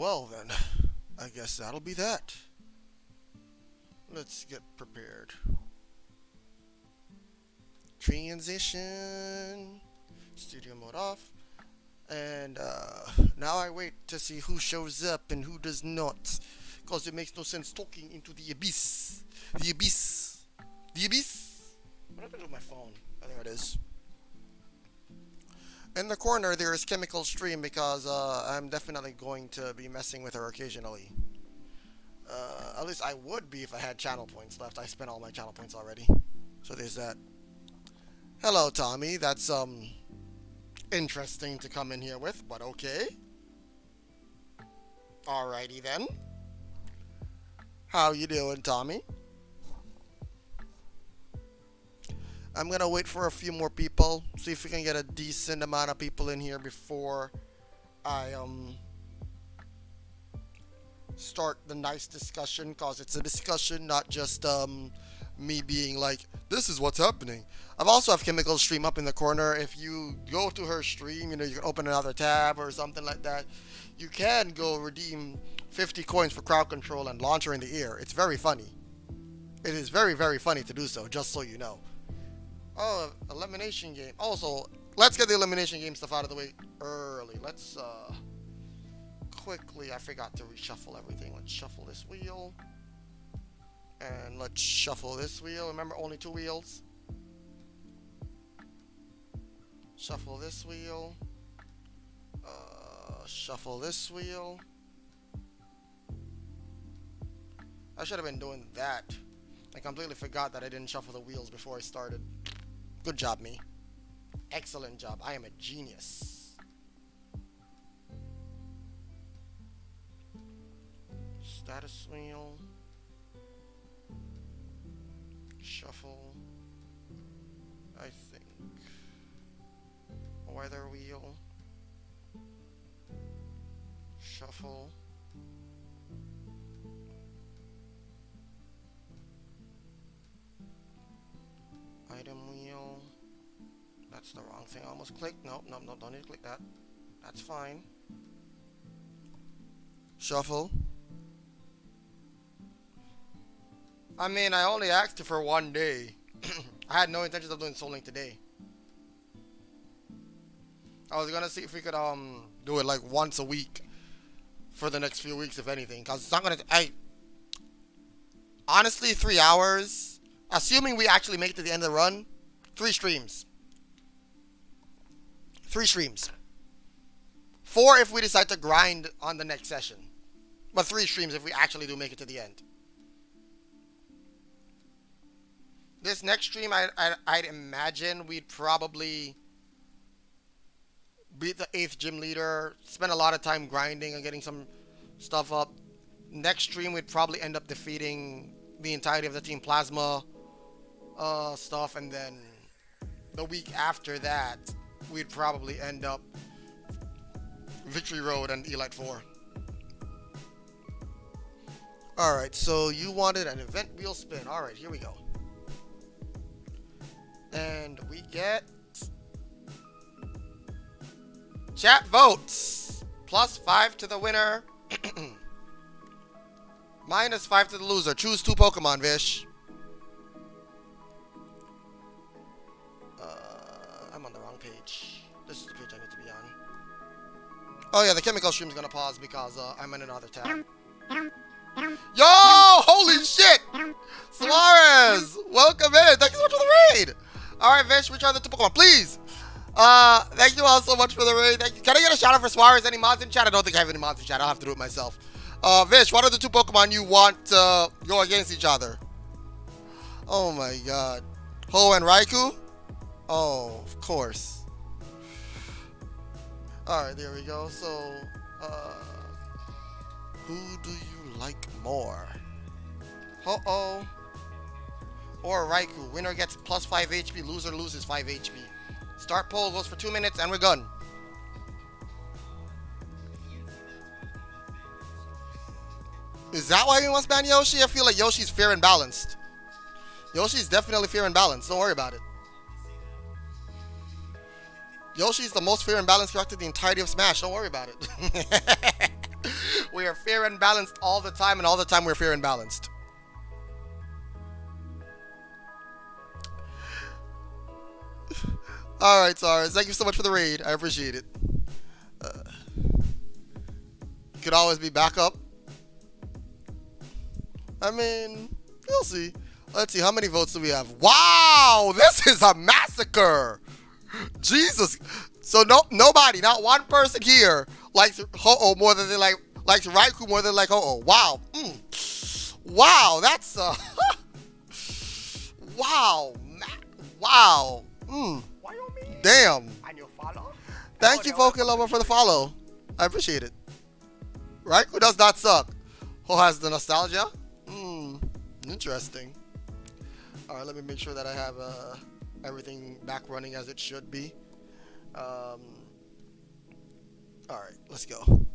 Well then, I guess that'll be that. Let's get prepared. Transition. Studio mode off. And now I wait to see who shows up and who does not. Because it makes no sense talking into the abyss. The abyss. The abyss. What happened with my phone? Oh, there it is. In the corner, there is Chemical Stream because I'm definitely going to be messing with her occasionally. At least I would be if I had channel points left. I spent all my channel points already. So there's that. Hello, Tommy. That's, interesting to come in here with, but okay. Alrighty then. How you doing, Tommy? I'm gonna wait for a few more people, see if we can get a decent amount of people in here before I start the nice discussion, cause it's a discussion, not just me being like, this is what's happening. I've also have Chemical Stream up in the corner. If you go to her stream, you know, you can open another tab or something like that. You can go redeem 50 coins for crowd control and launch her in the air. It's very funny. It is very, very funny to do so, just so you know. Oh, elimination game. Also, let's get the elimination game stuff out of the way early. Let's quickly, I forgot to reshuffle everything. Let's shuffle this wheel. And let's shuffle this wheel. Remember, only 2 wheels. Shuffle this wheel. Shuffle this wheel. I should have been doing that. I completely forgot that I didn't shuffle the wheels before I started. Good job, me. Excellent job. I am a genius. Status wheel. Shuffle. I think. Weather wheel. Shuffle. Item wheel. That's the wrong thing. I almost clicked. Nope, nope, nope. Don't need to click that. That's fine. Shuffle. I mean, I only asked you for 1 day. I had no intention of doing Soul Link today. I was gonna see if we could do it like once a week for the next few weeks, if anything. Cause it's not gonna. Honestly, 3 hours. Assuming we actually make it to the end of the run, 3 streams. 3 streams. 4 if we decide to grind on the next session. But 3 streams if we actually do make it to the end. This next stream, I'd imagine we'd probably beat the 8th gym leader, spend a lot of time grinding and getting some stuff up. Next stream, we'd probably end up defeating the entirety of the Team Plasma stuff, and then the week after that, we'd probably end up Victory Road and Elite 4. Alright, so you wanted an event wheel spin. Alright, here we go. And we get chat votes. +5 to the winner. -5 to the loser. Choose 2 Pokemon, Vish. I'm on the wrong page. This is the page I need to be on. Oh yeah, the chemical stream's gonna pause because I'm in another tab. Yo! Holy shit! Suarez! Welcome in! Thank you so much for the raid! Alright, Vish, which are the 2 Pokemon? Please! Thank you all so much for the raid. Thank you. Can I get a shout out for Suarez? Any mods in chat? I don't think I have any mods in chat. I'll have to do it myself. Vish, what are the 2 Pokemon you want to go against each other? Oh my god. Ho and Raikou? Oh, of course. Alright, there we go. So, who do you like more? Ho-Oh or Raikou? Winner gets +5 HP, loser loses 5 HP. Start poll goes for 2 minutes and we're done. Is that why we must ban Yoshi? I feel like Yoshi's fair and balanced. Yoshi's definitely fair and balanced. Don't worry about it. Yoshi's the most fair and balanced character in the entirety of Smash. Don't worry about it. We are fair and balanced all the time, and all the time we're fair and balanced. Alright, Sarah. Thank you so much for the raid. I appreciate it. Could always be backup. I mean, we'll see. Let's see, how many votes do we have? Wow! This is a massacre! Jesus. So nobody, not one person here likes Ho-Oh more than they likes Raikou more than they like Ho-Oh. Wow. Wow, that's wow. Wow. Damn. And you follow? Thank you, Pokelover, for the follow. I appreciate it. Raikou does not suck. Ho has the nostalgia? Interesting. Alright, let me make sure that I have everything back running as it should be. Alright, let's go.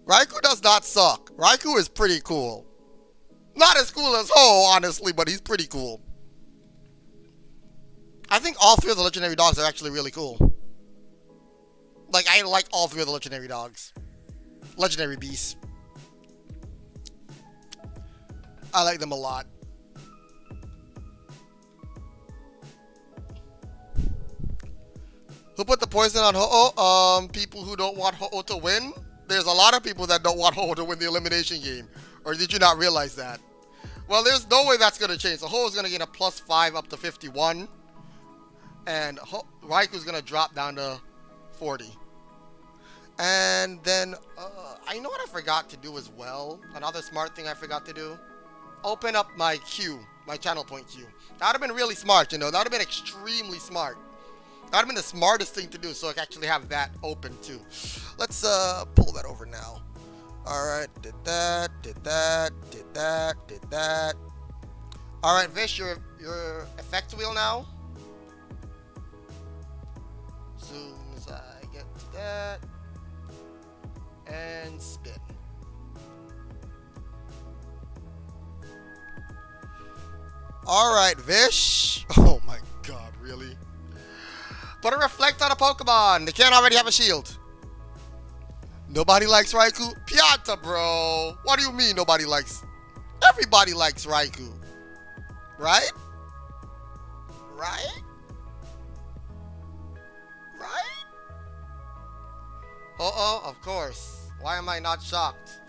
Raikou does not suck. Raikou is pretty cool. Not as cool as Ho, honestly, but he's pretty cool. I think all three of the legendary dogs are actually really cool. Like, I like all three of the legendary dogs. Legendary beasts. I like them a lot. Who put the poison on Ho-Oh? People who don't want Ho-Oh to win. There's a lot of people that don't want Ho-Oh to win the elimination game. Or did you not realize that? Well, there's no way that's going to change. So Ho-Oh's going to get a +5 up to 51. And Raikou's going to drop down to 40. And then, I know what I forgot to do as well. Another smart thing I forgot to do. Open up my queue, my channel point queue. That would have been really smart, you know. That would have been extremely smart. That would have been the smartest thing to do, so I can actually have that open too. Let's pull that over now. Alright, did that, did that, did that, did that. Alright, Vish, your effect wheel now. As soon as I get to that. And spin. Alright, Vish. Oh my god, really? Put a reflect on a Pokemon. They can't already have a shield. Nobody likes Raikou? Pianta, bro. What do you mean nobody likes? Everybody likes Raikou. Right? Right? Right? Uh-oh, of course. Why am I not shocked?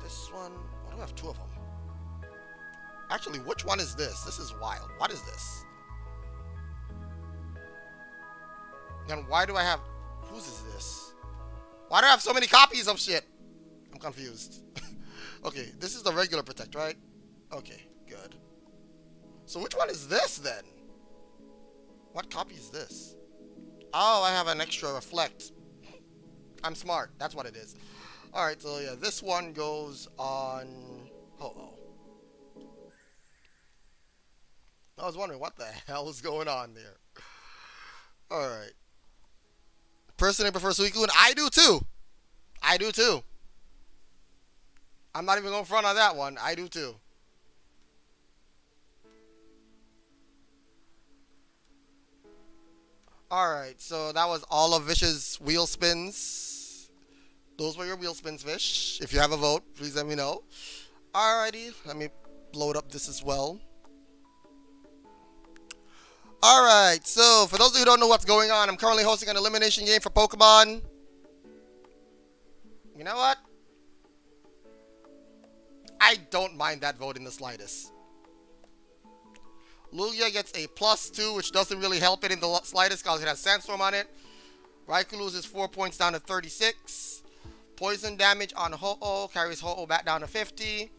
This one. I do have two of them. Actually, which one is this? This is wild. What is this? And why do I have... Whose is this? Why do I have so many copies of shit? I'm confused. Okay, this is the regular Protect, right? Okay, good. So which one is this, then? What copy is this? Oh, I have an extra Reflect. I'm smart. That's what it is. Alright, so yeah, this one goes on... Ho-Oh. I was wondering what the hell is going on there. Alright. Personally prefer Suicune. I do too. I do too. I'm not even going front on that one. I do too. Alright, so that was all of Vish's wheel spins. Those were your wheel spins, Vish. If you have a vote, please let me know. Alrighty, let me load up this as well. Alright, so for those of you who don't know what's going on, I'm currently hosting an elimination game for Pokemon. You know what? I don't mind that vote in the slightest. Lugia gets a +2, which doesn't really help it in the slightest because it has Sandstorm on it. Raikou loses 4 points down to 36. Poison damage on Ho-Oh carries Ho-Oh back down to 50.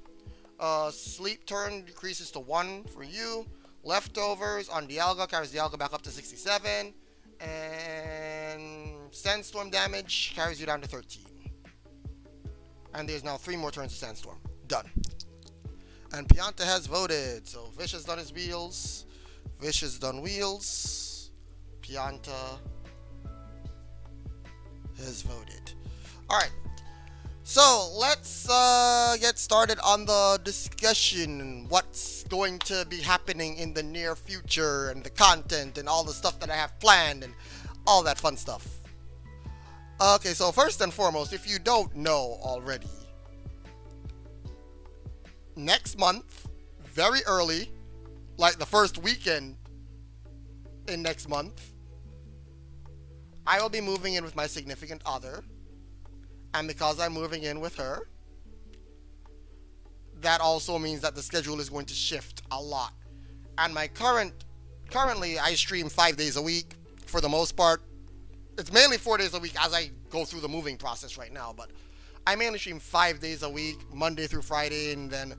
Sleep turn decreases to 1 for you. Leftovers on Dialga carries Dialga back up to 67. And Sandstorm damage carries you down to 13. And there's now 3 more turns of Sandstorm. Done. And Pianta has voted. So Vish has done his wheels. Vish has done wheels. Pianta has voted. Alright. So let's get started on the discussion. What's going to be happening in the near future and the content and all the stuff that I have planned and all that fun stuff. Okay, so first and foremost, if you don't know already, next month, very early, like the first weekend in next month, I will be moving in with my significant other. And because I'm moving in with her, that also means that the schedule is going to shift a lot. And currently I stream 5 days a week for the most part. It's mainly 4 days a week as I go through the moving process right now, but I mainly stream 5 days a week, Monday through Friday, and then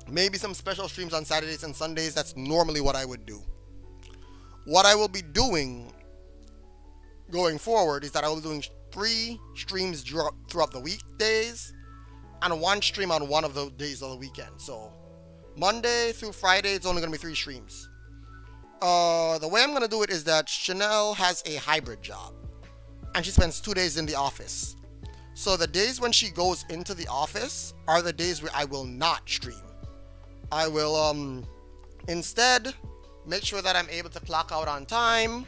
maybe some special streams on Saturdays and Sundays. That's normally what I would do. What I will be doing going forward is that I will be doing 3 streams throughout the weekdays and 1 stream on one of the days of the weekend. So Monday through Friday, it's only going to be 3 streams. The way I'm going to do it is that Chanel has a hybrid job and she spends 2 days in the office. So the days when she goes into the office are the days where I will not stream. I will instead make sure that I'm able to clock out on time.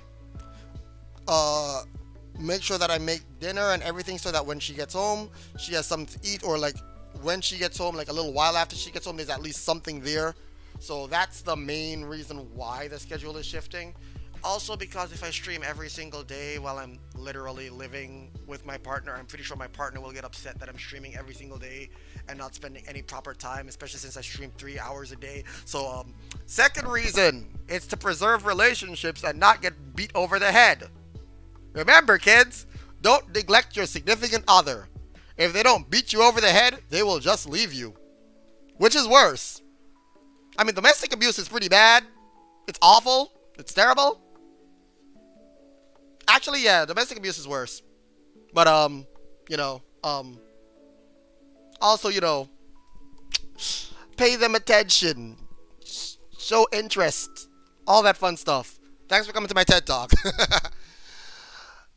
Make sure that I make dinner and everything so that when she gets home, she has something to eat, or like when she gets home, like a little while after she gets home, there's at least something there. So that's the main reason why the schedule is shifting. Also because if I stream every single day while I'm literally living with my partner, I'm pretty sure my partner will get upset that I'm streaming every single day and not spending any proper time, especially since I stream 3 hours a day. So second reason, it's to preserve relationships and not get beat over the head. Remember, kids, don't neglect your significant other. If they don't beat you over the head, they will just leave you. Which is worse? I mean, domestic abuse is pretty bad. It's awful. It's terrible. Actually, yeah, domestic abuse is worse. But, also, pay them attention. Show interest. All that fun stuff. Thanks for coming to my TED Talk.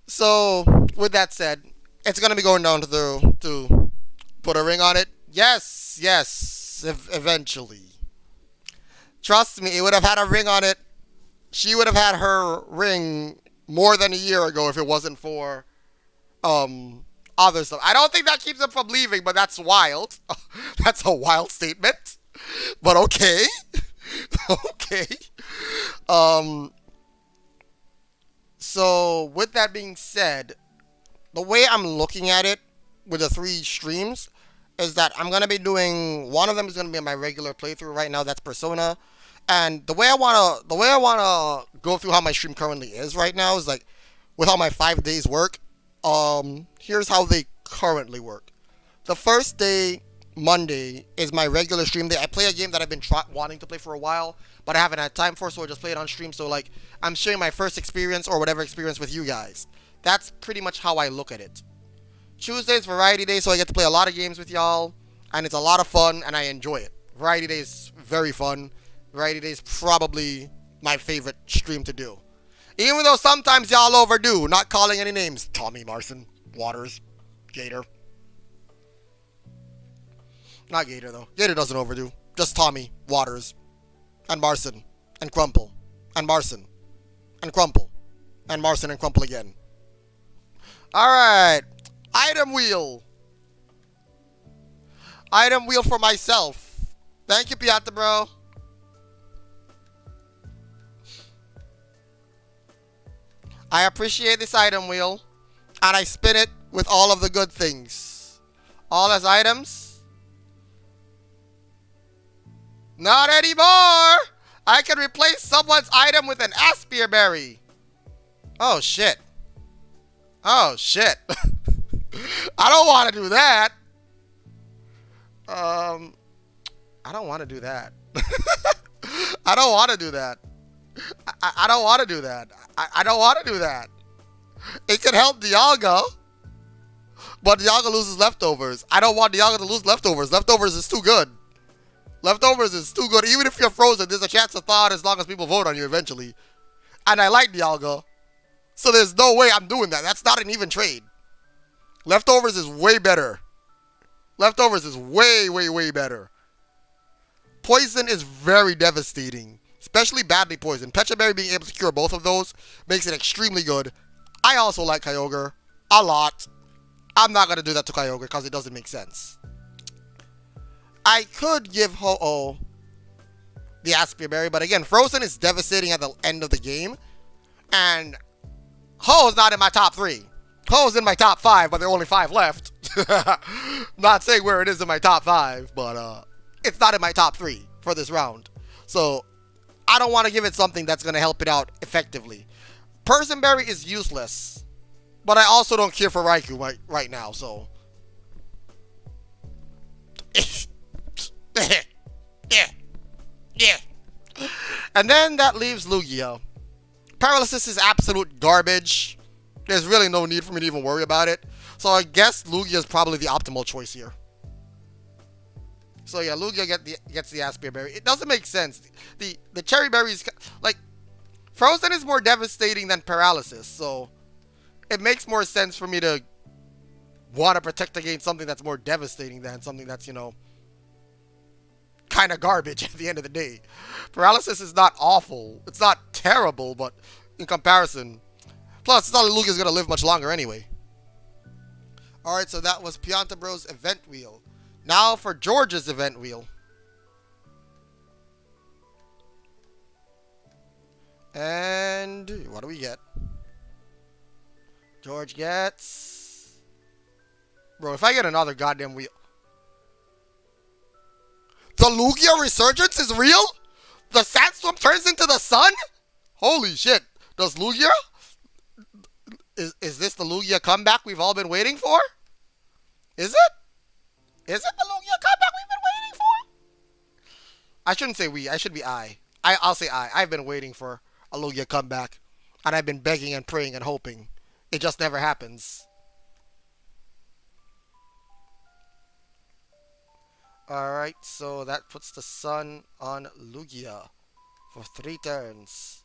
So, with that said, it's going to be going down to put a ring on it. Yes, eventually. Trust me, it would have had a ring on it. She would have had her ring more than a year ago if it wasn't for other stuff. I don't think that keeps them from leaving, but that's wild. That's a wild statement. But okay. Okay. So, with that being said, the way I'm looking at it with the 3 streams is that I'm going to be doing, one of them is going to be my regular playthrough right now, that's Persona. And the way I want to go through how my stream currently is right now is like, with how my 5 days work, here's how they currently work. The first day, Monday, is my regular stream day. I play a game that I've been wanting to play for a while, but I haven't had time for, so I just play it on stream. So, like, I'm sharing my first experience or whatever experience with you guys. That's pretty much how I look at it. Tuesday's Variety Day, so I get to play a lot of games with y'all, and it's a lot of fun, and I enjoy it. Variety Day is very fun. Variety Day is probably my favorite stream to do. Even though sometimes y'all overdo, not calling any names. Tommy, Marson, Waters, Gator. Not Gator, though. Gator doesn't overdo. Just Tommy, Waters, and Marson, and Crumple, and Marson, and Crumple, and Marson, and Crumple again. Alright. Item wheel. Item wheel for myself. Thank you, Piata, bro. I appreciate this item wheel, and I spin it with all of the good things. All as items. Not anymore! I can replace someone's item with an Aspire Berry. Oh, shit. Oh, shit. I don't want to do that. I don't want to do that. I don't want to do that. I don't want to do that. I don't want to do that. It could help Dialga, but Dialga loses leftovers. I don't want Dialga to lose leftovers. Leftovers is too good. Leftovers is too good. Even if you're frozen, there's a chance to thaw out as long as people vote on you eventually. And I like Dialga, so there's no way I'm doing that. That's not an even trade. Leftovers is way better. Leftovers is way, way, way better. Poison is very devastating. Especially badly poisoned. Pecha Berry being able to cure both of those makes it extremely good. I also like Kyogre a lot. I'm not going to do that to Kyogre because it doesn't make sense. I could give Ho-Oh the Aspia Berry, but again, Frozen is devastating at the end of the game. And Ho-Oh's not in my top 3. Ho-Oh's in my top 5, but there are only 5 left. Not saying where it is in my top 5, but it's not in my top 3 for this round. So I don't want to give it something that's going to help it out effectively. Person Berry is useless, but I also don't care for Raikou right now, so. Yeah. And then that leaves Lugia. Paralysis is absolute garbage. There's really no need for me to even worry about it. So I guess Lugia is probably the optimal choice here. So yeah, Lugia gets the Aspia Berry. It doesn't make sense. The Cherry Berries, like, Frozen is more devastating than Paralysis. So it makes more sense for me to want to protect against something that's more devastating than something that's, you know, kind of garbage at the end of the day. Paralysis is not awful. It's not terrible, but in comparison. Plus, it's not like Lugia's going to live much longer anyway. Alright, so that was Pianta Bro's event wheel. Now for George's event wheel. And what do we get? George gets... Bro, if I get another goddamn wheel... The Lugia resurgence is real? The Sandstorm turns into the sun? Holy shit. Does Lugia? Is this the Lugia comeback we've all been waiting for? Is it? Is it the Lugia comeback we've been waiting for? I shouldn't say we. I should be I. I'll say I. I've been waiting for a Lugia comeback. And I've been begging and praying and hoping. It just never happens. Alright, so that puts the sun on Lugia for 3 turns.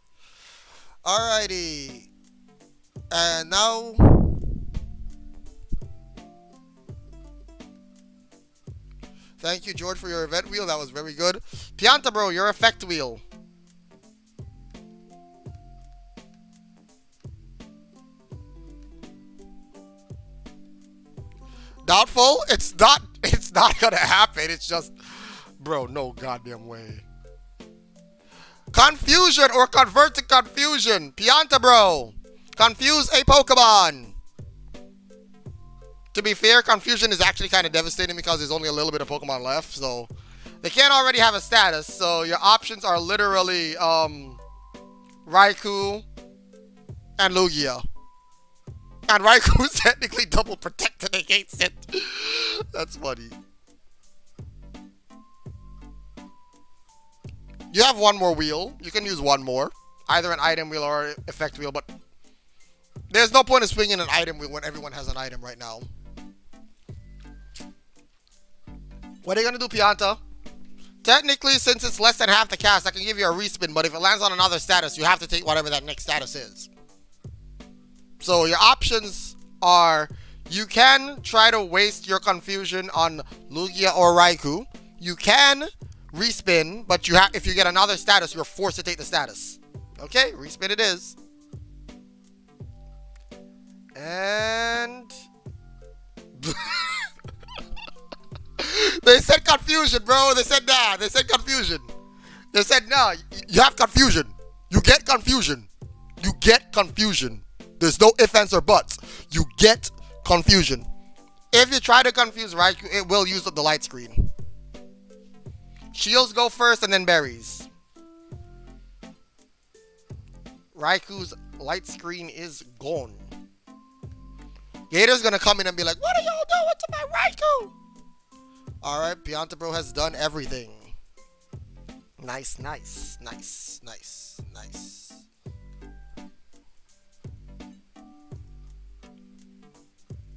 Alrighty. And now... Thank you, George, for your event wheel. That was very good. Pianta Bro, your effect wheel. Doubtful? It's not gonna happen. It's just, bro, no goddamn way. Confusion or convert to confusion. Pianta Bro, confuse a Pokemon. To be fair, confusion is actually kind of devastating because there's only a little bit of Pokemon left, so they can't already have a status. So your options are literally Raikou and Lugia. And Raikou's technically double protected against it. That's funny. You have one more wheel. You can use one more. Either an item wheel or effect wheel, but there's no point in swinging an item wheel when everyone has an item right now. What are you going to do, Pianta? Technically, since it's less than half the cast, I can give you a respin, but if it lands on another status, you have to take whatever that next status is. So your options are, you can try to waste your confusion on Lugia or Raikou. You can respin, but if you get another status, you're forced to take the status. Okay, respin it is. And... They said confusion, bro. They said nah. They said confusion. They said nah. You have confusion. You get confusion. You get confusion. There's no ifs, ands, or buts. You get confusion. If you try to confuse Raikou, it will use up the light screen. Shields go first and then berries. Raikou's light screen is gone. Gator's gonna come in and be like, what are y'all doing to my Raikou? Alright, Pianta Bro has done everything. Nice, nice, nice, nice, nice.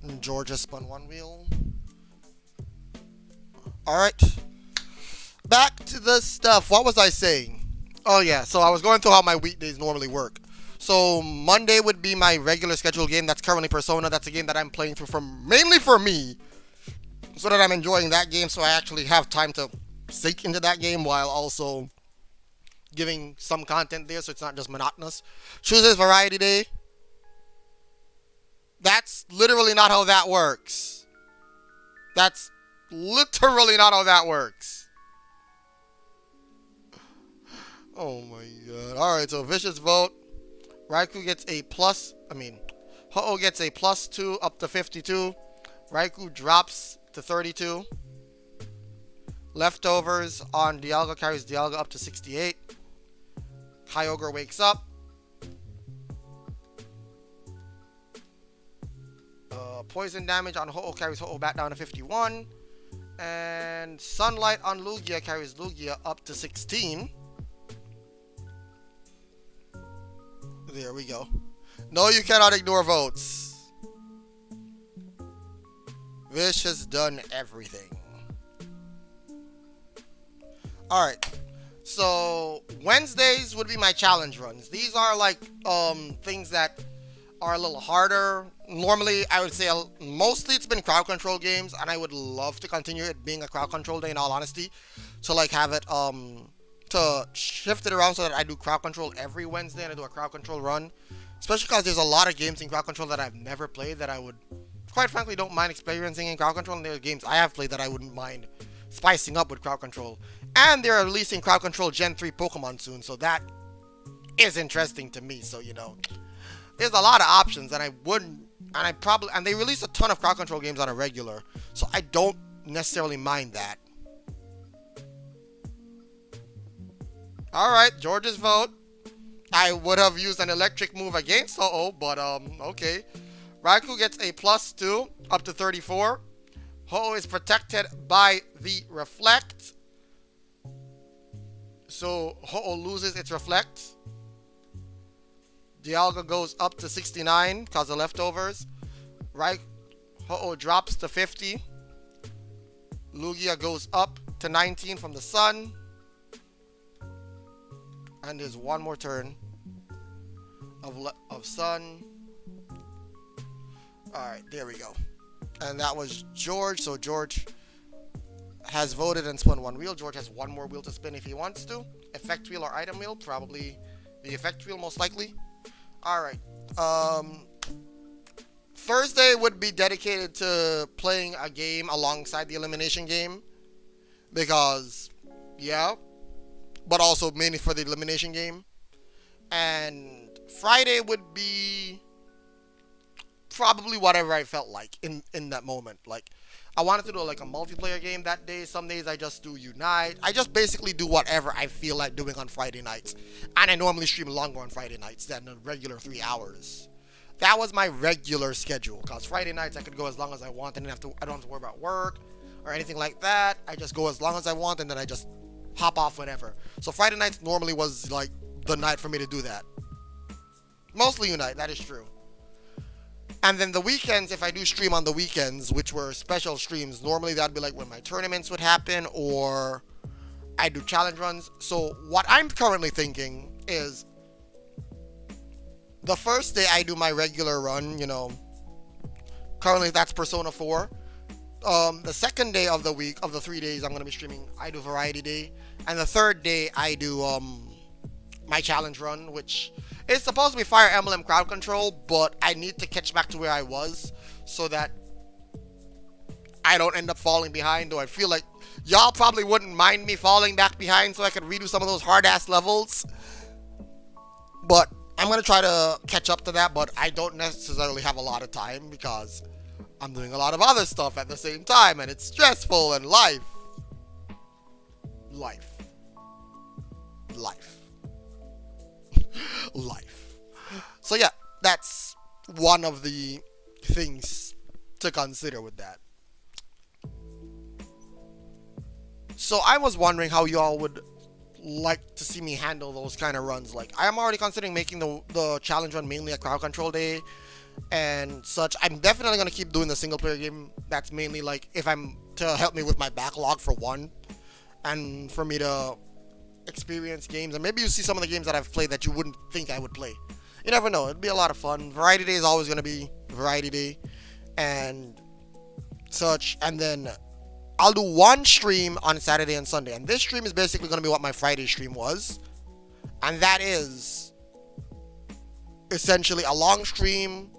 And George has spun one wheel. Alright. Back to the stuff. What was I saying? Oh yeah, so I was going through how my weekdays normally work. So Monday would be my regular scheduled game. That's currently Persona. That's a game that I'm playing through mainly for me, so that I'm enjoying that game, so I actually have time to sink into that game while also giving some content there, so it's not just monotonous. Tuesday's Variety Day. That's literally not how that works. That's literally not how that works. Oh my god. Alright, so vicious vote. Raikou gets a plus. Ho-Oh gets a +2 up to 52. Raikou drops to 32. Leftovers on Dialga carries Dialga up to 68. Kyogre wakes up. Poison damage on Ho-Oh carries Ho-Oh back down to 51. And Sunlight on Lugia carries Lugia up to 16. There we go. No, you cannot ignore votes. Vish has done everything. Alright. So, Wednesdays would be my challenge runs. These are like things that are a little harder. Normally, I would say mostly it's been crowd control games, and I would love to continue it being a crowd control day in all honesty. To like have it to shift it around so that I do crowd control every Wednesday and I do a crowd control run. Especially because there's a lot of games in crowd control that I've never played that I would, quite frankly, don't mind experiencing in crowd control. And there are games I have played that I wouldn't mind spicing up with crowd control. And they're releasing crowd control Gen 3 Pokemon soon, so that is interesting to me. So, you know, there's a lot of options, and and they release a ton of crowd control games on a regular, so I don't necessarily mind that. Alright, George's vote. I would have used an electric move against Ho-Oh, but okay. Raikou gets a +2 up to 34. Ho-Oh is protected by the Reflect. So Ho-Oh loses its Reflect. Dialga goes up to 69 because of leftovers. Ho-Oh drops to 50. Lugia goes up to 19 from the sun. And there's one more turn of sun. Alright, there we go. And that was George. So George has voted and spun one wheel. George has one more wheel to spin if he wants to. Effect wheel or item wheel. Probably the effect wheel most likely. Alright. Thursday would be dedicated to playing a game alongside the elimination game. Because, yeah. But also mainly for the elimination game. And Friday would be probably whatever I felt like in that moment. Like, I wanted to do like a multiplayer game that day. Some days I just do Unite. I just basically do whatever I feel like doing on Friday nights. And I normally stream longer on Friday nights than a regular 3 hours. That was my regular schedule. Because Friday nights I could go as long as I want. And I don't have to worry about work or anything like that. I just go as long as I want, and then I just hop off whenever. So Friday nights normally was like the night for me to do that. Mostly Unite, that is true. And then the weekends, if I do stream on the weekends, which were special streams, normally that'd be like when my tournaments would happen, or I do challenge runs. So what I'm currently thinking is the first day I do my regular run, you know, currently that's Persona 4. The second day of the week, of the 3 days I'm going to be streaming, I do Variety Day. And the third day I do my challenge run, which is supposed to be Fire Emblem crowd control, but I need to catch back to where I was so that I don't end up falling behind. Though I feel like y'all probably wouldn't mind me falling back behind so I could redo some of those hard-ass levels. But I'm going to try to catch up to that, but I don't necessarily have a lot of time because I'm doing a lot of other stuff at the same time, and it's stressful, and life. So yeah, that's one of the things to consider with that. So I was wondering how y'all would like to see me handle those kind of runs. Like, I am already considering making the challenge run mainly a crowd control day and such. I'm definitely going to keep doing the single player game. That's mainly like if I'm to help me with my backlog for one, and for me to experience games, and maybe you see some of the games that I've played that you wouldn't think I would play. You never know. It'd be a lot of fun. Variety Day is always going to be Variety Day and such. And then I'll do one stream on Saturday and Sunday. And this stream is basically going to be what my Friday stream was. And that is essentially a long stream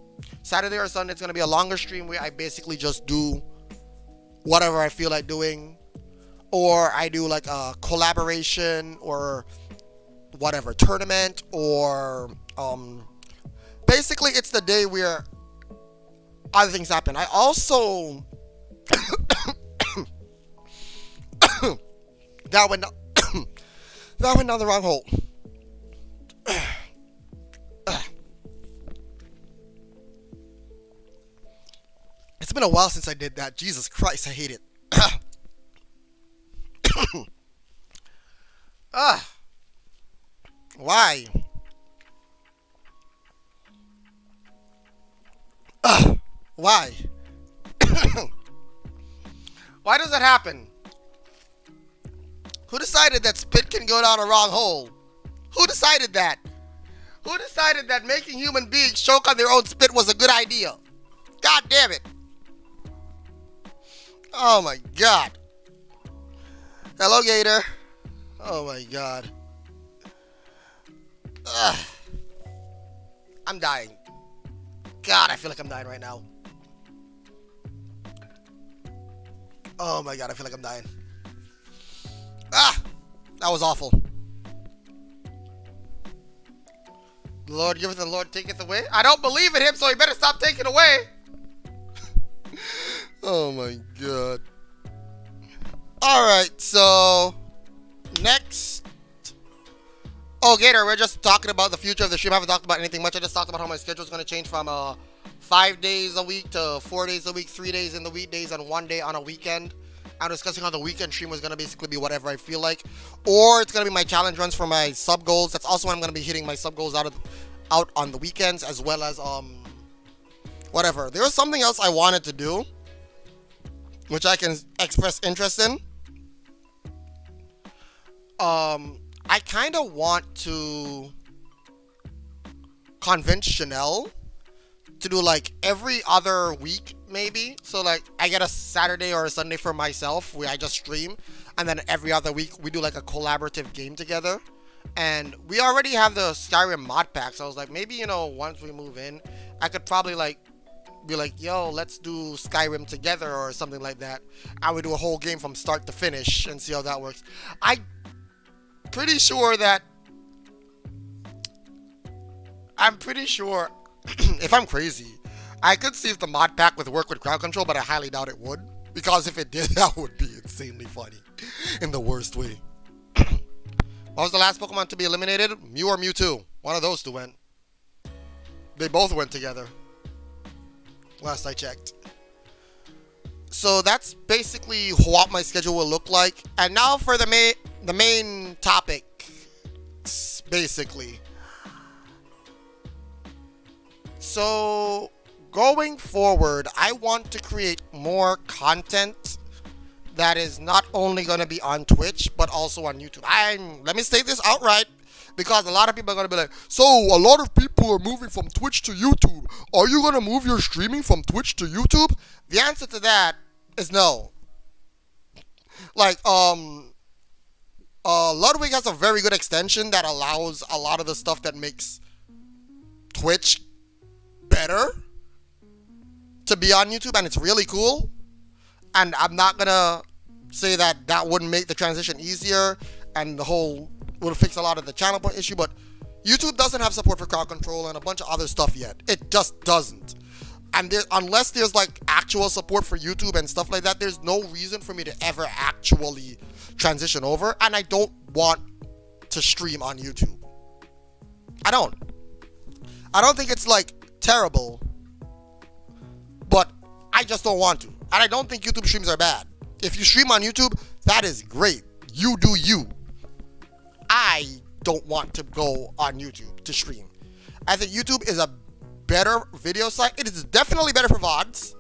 Saturday or Sunday, it's gonna be a longer stream where I basically just do whatever I feel like doing, or I do like a collaboration or whatever tournament, or basically it's the day where other things happen. I also that went that went down the wrong hole. It's been a while since I did that. Jesus Christ, I hate it. Why? Why? Why does that happen? Who decided that spit can go down a wrong hole? Who decided that? Who decided that making human beings choke on their own spit was a good idea? God damn it. Oh my god. Hello, Gator. Oh my god. Ugh. I'm dying. God, I feel like I'm dying right now. Oh my god, I feel like I'm dying. That was awful. The Lord giveth and the Lord taketh away. I don't believe in him, so he better stop taking away. Oh my god. Alright, so next. Oh, Gator, we're just talking about the future of the stream. I haven't talked about anything much. I just talked about how my schedule is going to change from 5 days a week to 4 days a week, 3 days in the weekdays, and 1 day on a weekend. I'm discussing how the weekend stream was going to basically be whatever I feel like. Or it's going to be my challenge runs for my sub goals. That's also when I'm going to be hitting my sub goals out on the weekends, as well as whatever. There was something else I wanted to do, which I can express interest in. I kind of want to convince Chanel to do like every other week, maybe. So like I get a Saturday or a Sunday for myself where I just stream, and then every other week we do like a collaborative game together. And we already have the Skyrim mod pack, so I was like, maybe, you know, once we move in, I could probably like be like, yo, let's do Skyrim together or something like that. I would do a whole game from start to finish and see how that works. I'm pretty sure if I'm crazy, I could see if the mod pack would work with crowd control, but I highly doubt it would, because if it did, that would be insanely funny in the worst way. What was the last Pokemon to be eliminated? Mew or Mewtwo? One of those two went. They both went together, last I checked. So that's basically what my schedule will look like. And now for the main topic, basically. So going forward, I want to create more content that is not only going to be on Twitch, but also on YouTube. Let me state this outright, because a lot of people are going to be like, so a lot of people are moving from Twitch to YouTube. Are you going to move your streaming from Twitch to YouTube? The answer to that is no. Like, Ludwig has a very good extension that allows a lot of the stuff that makes Twitch better to be on YouTube, and it's really cool. And I'm not gonna say that that wouldn't make the transition easier and the whole would fix a lot of the channel point issue, but YouTube doesn't have support for crowd control and a bunch of other stuff yet. It just doesn't. And unless there's like actual support for YouTube and stuff like that, there's no reason for me to ever actually transition over. And I don't want to stream on YouTube. I don't think it's like terrible, but I just don't want to. And I don't think YouTube streams are bad. If you stream on YouTube, that is great. You do you. I don't want to go on YouTube to stream. I think YouTube is a better video site. It is definitely better for VODs,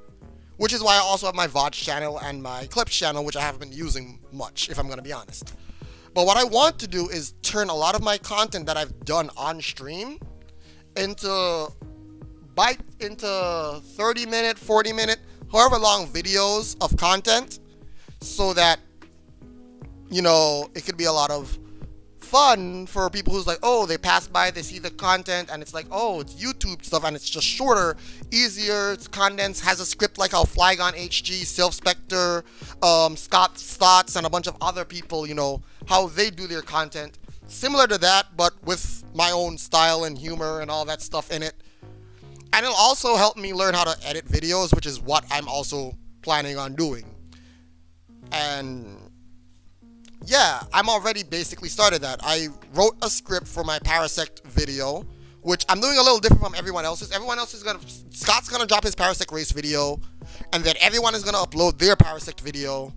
which is why I also have my VODs channel and my clips channel, which I haven't been using much, if I'm going to be honest. But what I want to do is turn a lot of my content that I've done on stream into 30-minute, 40-minute, however long videos of content, so that, you know, it could be a lot of fun for people who's like, oh, they pass by, they see the content, and it's like, oh, it's YouTube stuff, and it's just shorter, easier, it's condensed, has a script like how Flygon HG, Sylph Spectre, Scott Stotts, and a bunch of other people, you know, how they do their content. Similar to that, but with my own style and humor and all that stuff in it. And it'll also help me learn how to edit videos, which is what I'm also planning on doing. And yeah, I'm already basically started that. I wrote a script for my Parasect video, which I'm doing a little different from everyone else's. Scott's gonna drop his Parasect race video, and then everyone is gonna upload their Parasect video.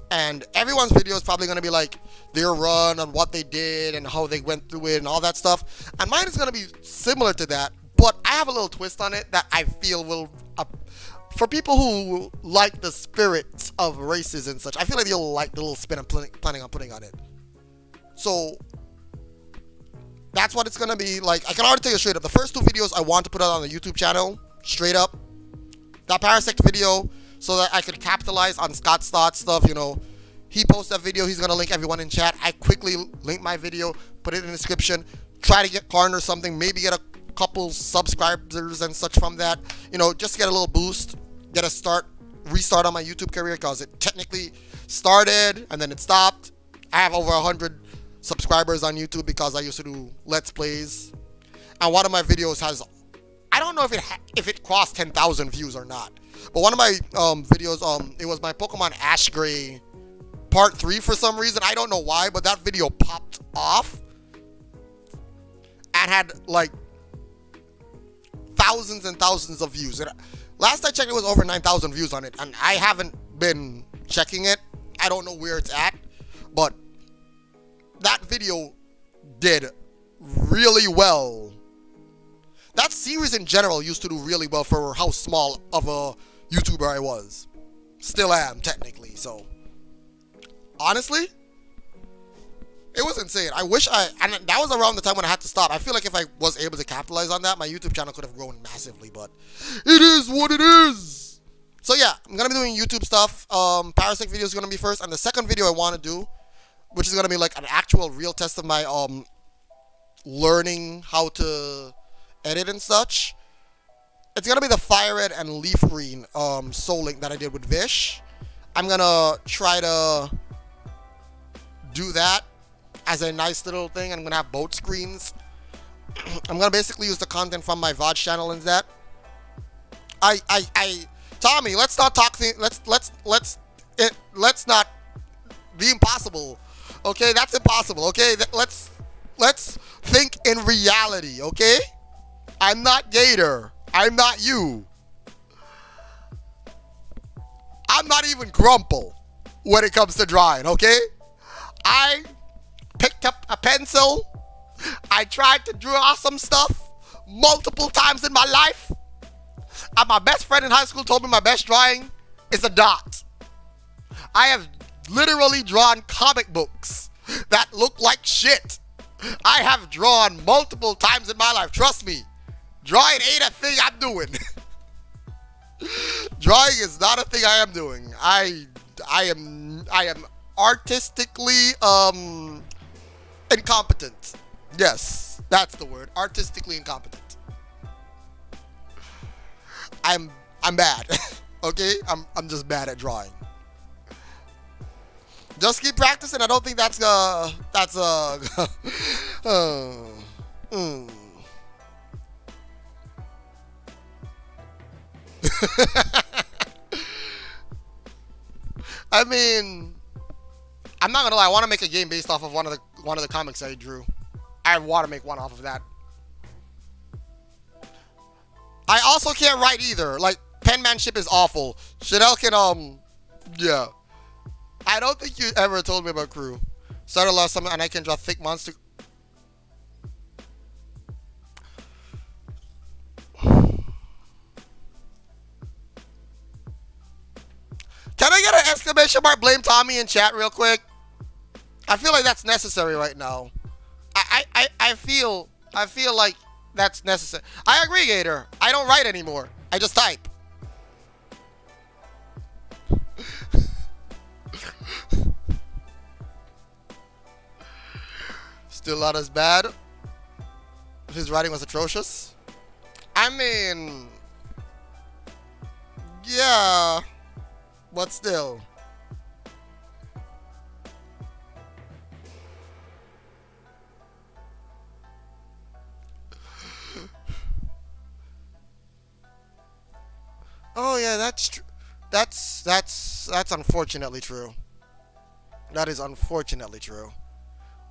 And everyone's video is probably gonna be like their run on what they did and how they went through it and all that stuff. And mine is gonna be similar to that, but I have a little twist on it that I feel will, for people who like the spirit of races and such, I feel like you'll like the little spin I'm planning on putting on it. So that's what it's gonna be like. I can already tell you straight up, the first two videos I want to put out on the YouTube channel, straight up, that Parasect video, so that I could capitalize on Scott's thoughts stuff, you know. He posts that video, he's gonna link everyone in chat. I quickly link my video, put it in the description, try to get Karn or something, maybe get a couple subscribers and such from that, you know, just to get a little boost, get a restart on my YouTube career, because it technically started and then it stopped. I have over 100 subscribers on YouTube because I used to do Let's Plays, and one of my videos has, I don't know if it crossed 10,000 views or not, but one of my videos, it was my Pokemon Ash Gray Part 3 for some reason. I don't know why, but that video popped off and had like thousands and thousands of views. And last I checked, it was over 9,000 views on it, and I haven't been checking it. I don't know where it's at, but that video did really well. That series in general used to do really well for how small of a YouTuber I was. Still am, technically, so honestly, it was insane. I wish and that was around the time when I had to stop. I feel like if I was able to capitalize on that, my YouTube channel could have grown massively, but it is what it is. So yeah, I'm going to be doing YouTube stuff. Parasect video is going to be first, and the second video I want to do, which is going to be like an actual real test of my learning how to edit and such. It's going to be the Fire Red and Leaf Green Soul Link that I did with Vish. I'm going to try to do that as a nice little thing. I'm going to have both screens. I'm going to basically use the content from my VOD channel and that. Tommy, let's not talk let's not be impossible. Okay, that's impossible. Okay, let's think in reality, okay? I'm not Gator. I'm not you. I'm not even Grumple when it comes to drawing, okay? I picked up a pencil. I tried to draw some stuff multiple times in my life. And my best friend in high school told me my best drawing is a dot. I have literally drawn comic books that look like shit. I have drawn multiple times in my life. Trust me, drawing ain't a thing I'm doing. Drawing is not a thing I am doing. I am artistically incompetent. Yes, that's the word. Artistically incompetent. I'm bad. Okay? I'm just bad at drawing. Just keep practicing. I don't think that's I mean, I'm not gonna lie, I want to make a game based off of one of the comics I drew. I want to make one off of that. I also can't write either. Like, penmanship is awful. Chanel can yeah. I don't think you ever told me about Crew. Started last summer and I can draw thick monster. Can I get an exclamation mark blame Tommy in chat real quick? I feel like that's necessary right now. I feel like that's necessary. I agree, Gator. I don't write anymore. I just type. Still not as bad. His writing was atrocious. I mean, yeah, but still. Oh yeah, that's true. That's unfortunately true. That is unfortunately true.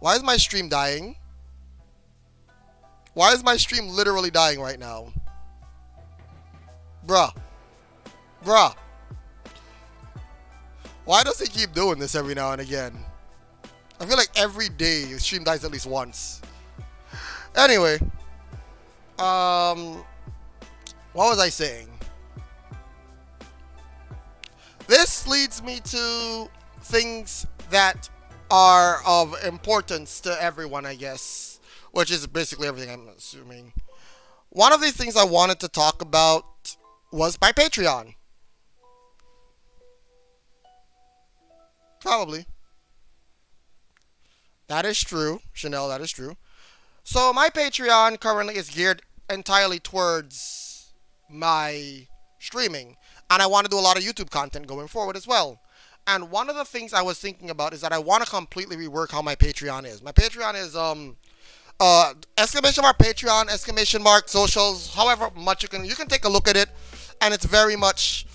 Why is my stream dying? Why is my stream literally dying right now? Bruh. Bruh. Why does he keep doing this every now and again? I feel like every day his stream dies at least once. Anyway. Um what was I saying? This leads me to things that are of importance to everyone, I guess, which is basically everything I'm assuming. One of the things I wanted to talk about was my Patreon. Probably. That is true, Chanel, that is true. So my Patreon currently is geared entirely towards my streaming. And I want to do a lot of YouTube content going forward as well. And one of the things I was thinking about is that I want to completely rework how my Patreon is. My Patreon is exclamation mark Patreon, exclamation mark socials, however much you can take a look at it, and it's very much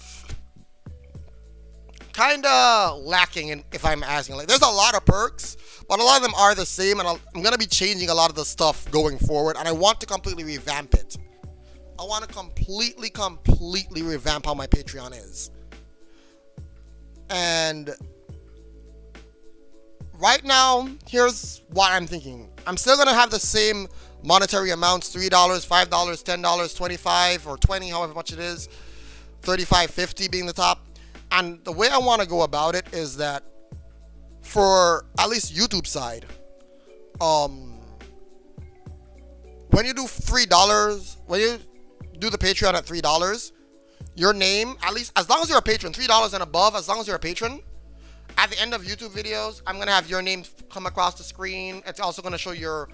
kinda lacking in, if I'm asking. Like there's a lot of perks, but a lot of them are the same, and I'm gonna be changing a lot of the stuff going forward, and I want to completely revamp it. I want to completely revamp how my Patreon is. And right now, here's what I'm thinking. I'm still going to have the same monetary amounts, $3, $5, $10, 25 or 20, however much it is. 35, 50 being the top. And the way I want to go about it is that for at least YouTube side, when you do $3, when you do the Patreon at $3, your name, at least as long as you're a patron, $3 and above, as long as you're a patron, at the end of YouTube videos, I'm gonna have your name come across the screen. It's also gonna show your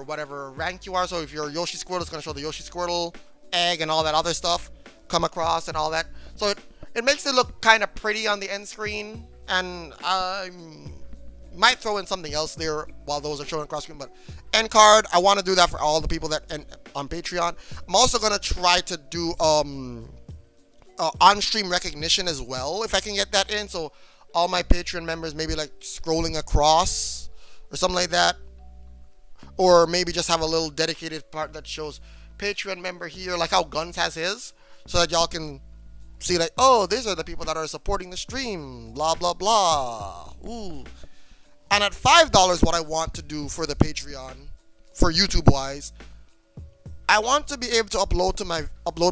whatever rank you are. So if you're Yoshi Squirtle, it's gonna show the Yoshi Squirtle egg and all that other stuff come across and all that. So it makes it look kind of pretty on the end screen, and I might throw in something else there while those are showing across screen. But end card, I want to do that for all the people that on Patreon. I'm also gonna try to do on-stream recognition as well, if I can get that in. So all my Patreon members maybe like scrolling across or something like that, or maybe just have a little dedicated part that shows Patreon member here, like how Guns has his, so that y'all can see like, oh, these are the people that are supporting the stream, blah blah blah. Ooh. And at $5, what I want to do for the Patreon, for YouTube wise, I want to be able to upload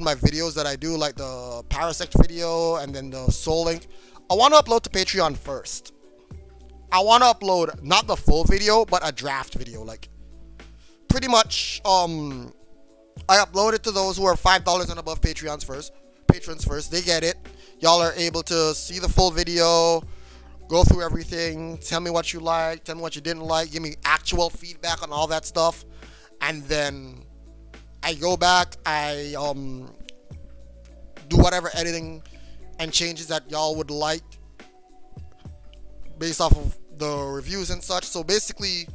my videos that I do, like the Parasect video and then the Soul Link. I want to upload to Patreon first. I want to upload not the full video, but a draft video. Like pretty much, I upload it to those who are $5 and above patrons first. They get it. Y'all are able to see the full video, go through everything, tell me what you like, tell me what you didn't like, give me actual feedback on all that stuff, and then I go back, I do whatever editing and changes that y'all would like based off of the reviews and such. So basically,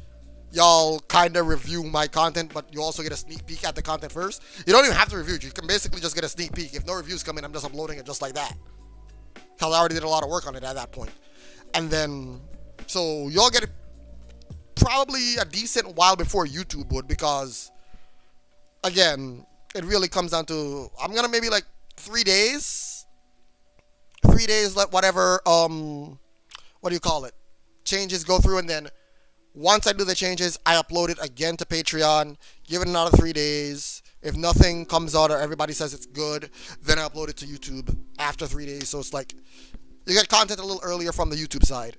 y'all kind of review my content, but you also get a sneak peek at the content first. You don't even have to review it. You can basically just get a sneak peek. If no reviews come in, I'm just uploading it just like that, because I already did a lot of work on it at that point. And then, so y'all get it probably a decent while before YouTube would, because again, it really comes down to, I'm gonna maybe like 3 days, let whatever what do you call it, changes go through, and then once I do the changes, I upload it again to Patreon, give it another 3 days. If nothing comes out or everybody says it's good, then I upload it to YouTube after 3 days. So it's like you get content a little earlier from the YouTube side.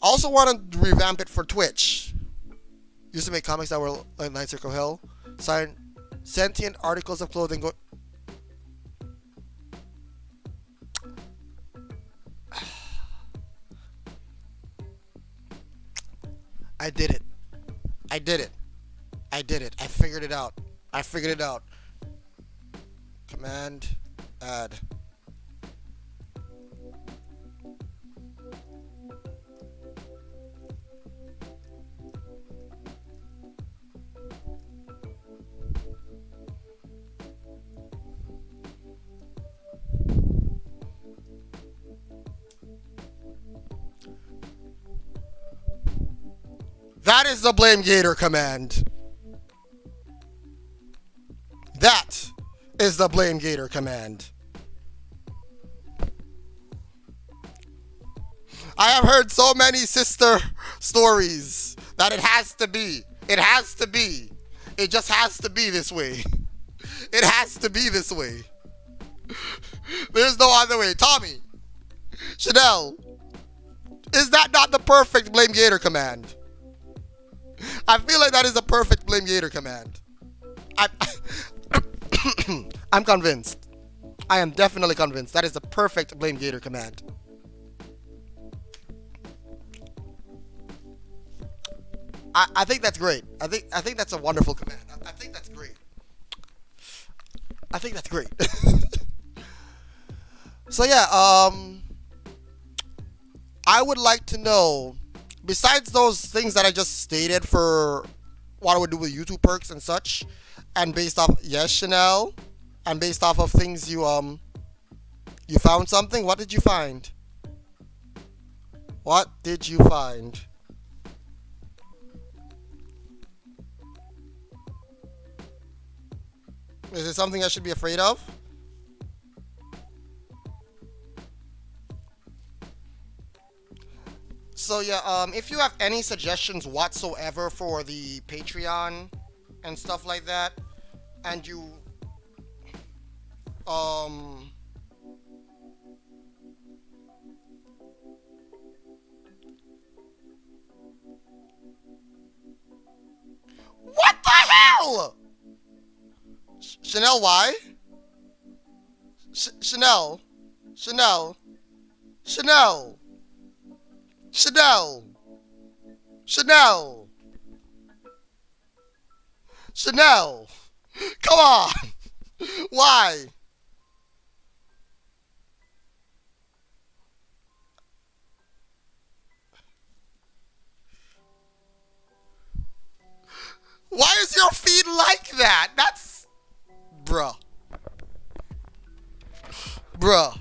I also want to revamp it for Twitch. Used to make comics that were like Night Circle Hell. Sign sentient articles of clothing. I did it. I did it. I did it. I figured it out. I figured it out. Command add. That is the blame Gator command. That is the blame Gator command. I have heard so many sister stories that it has to be. It has to be. It just has to be this way. It has to be this way. There's no other way. Tommy, Chanel, is that not the perfect blame Gator command? I feel like that is the perfect blame Gator command. I'm convinced. I am definitely convinced that is the perfect blame Gator command. I think that's great. I think that's a wonderful command. I think that's great. I think that's great. So yeah, I would like to know, besides those things that I just stated for what I would do with YouTube perks and such, and based off, yes, Chanel, and based off of things you found something. What did you find? What did you find? Is it something I should be afraid of? So yeah, if you have any suggestions whatsoever for the Patreon and stuff like that, and you what the hell? Chanel, why? Chanel, Chanel, Chanel, Chanel, Chanel, Chanel. Come on. Why? Why is your feed like that? That's... Bruh. Bruh.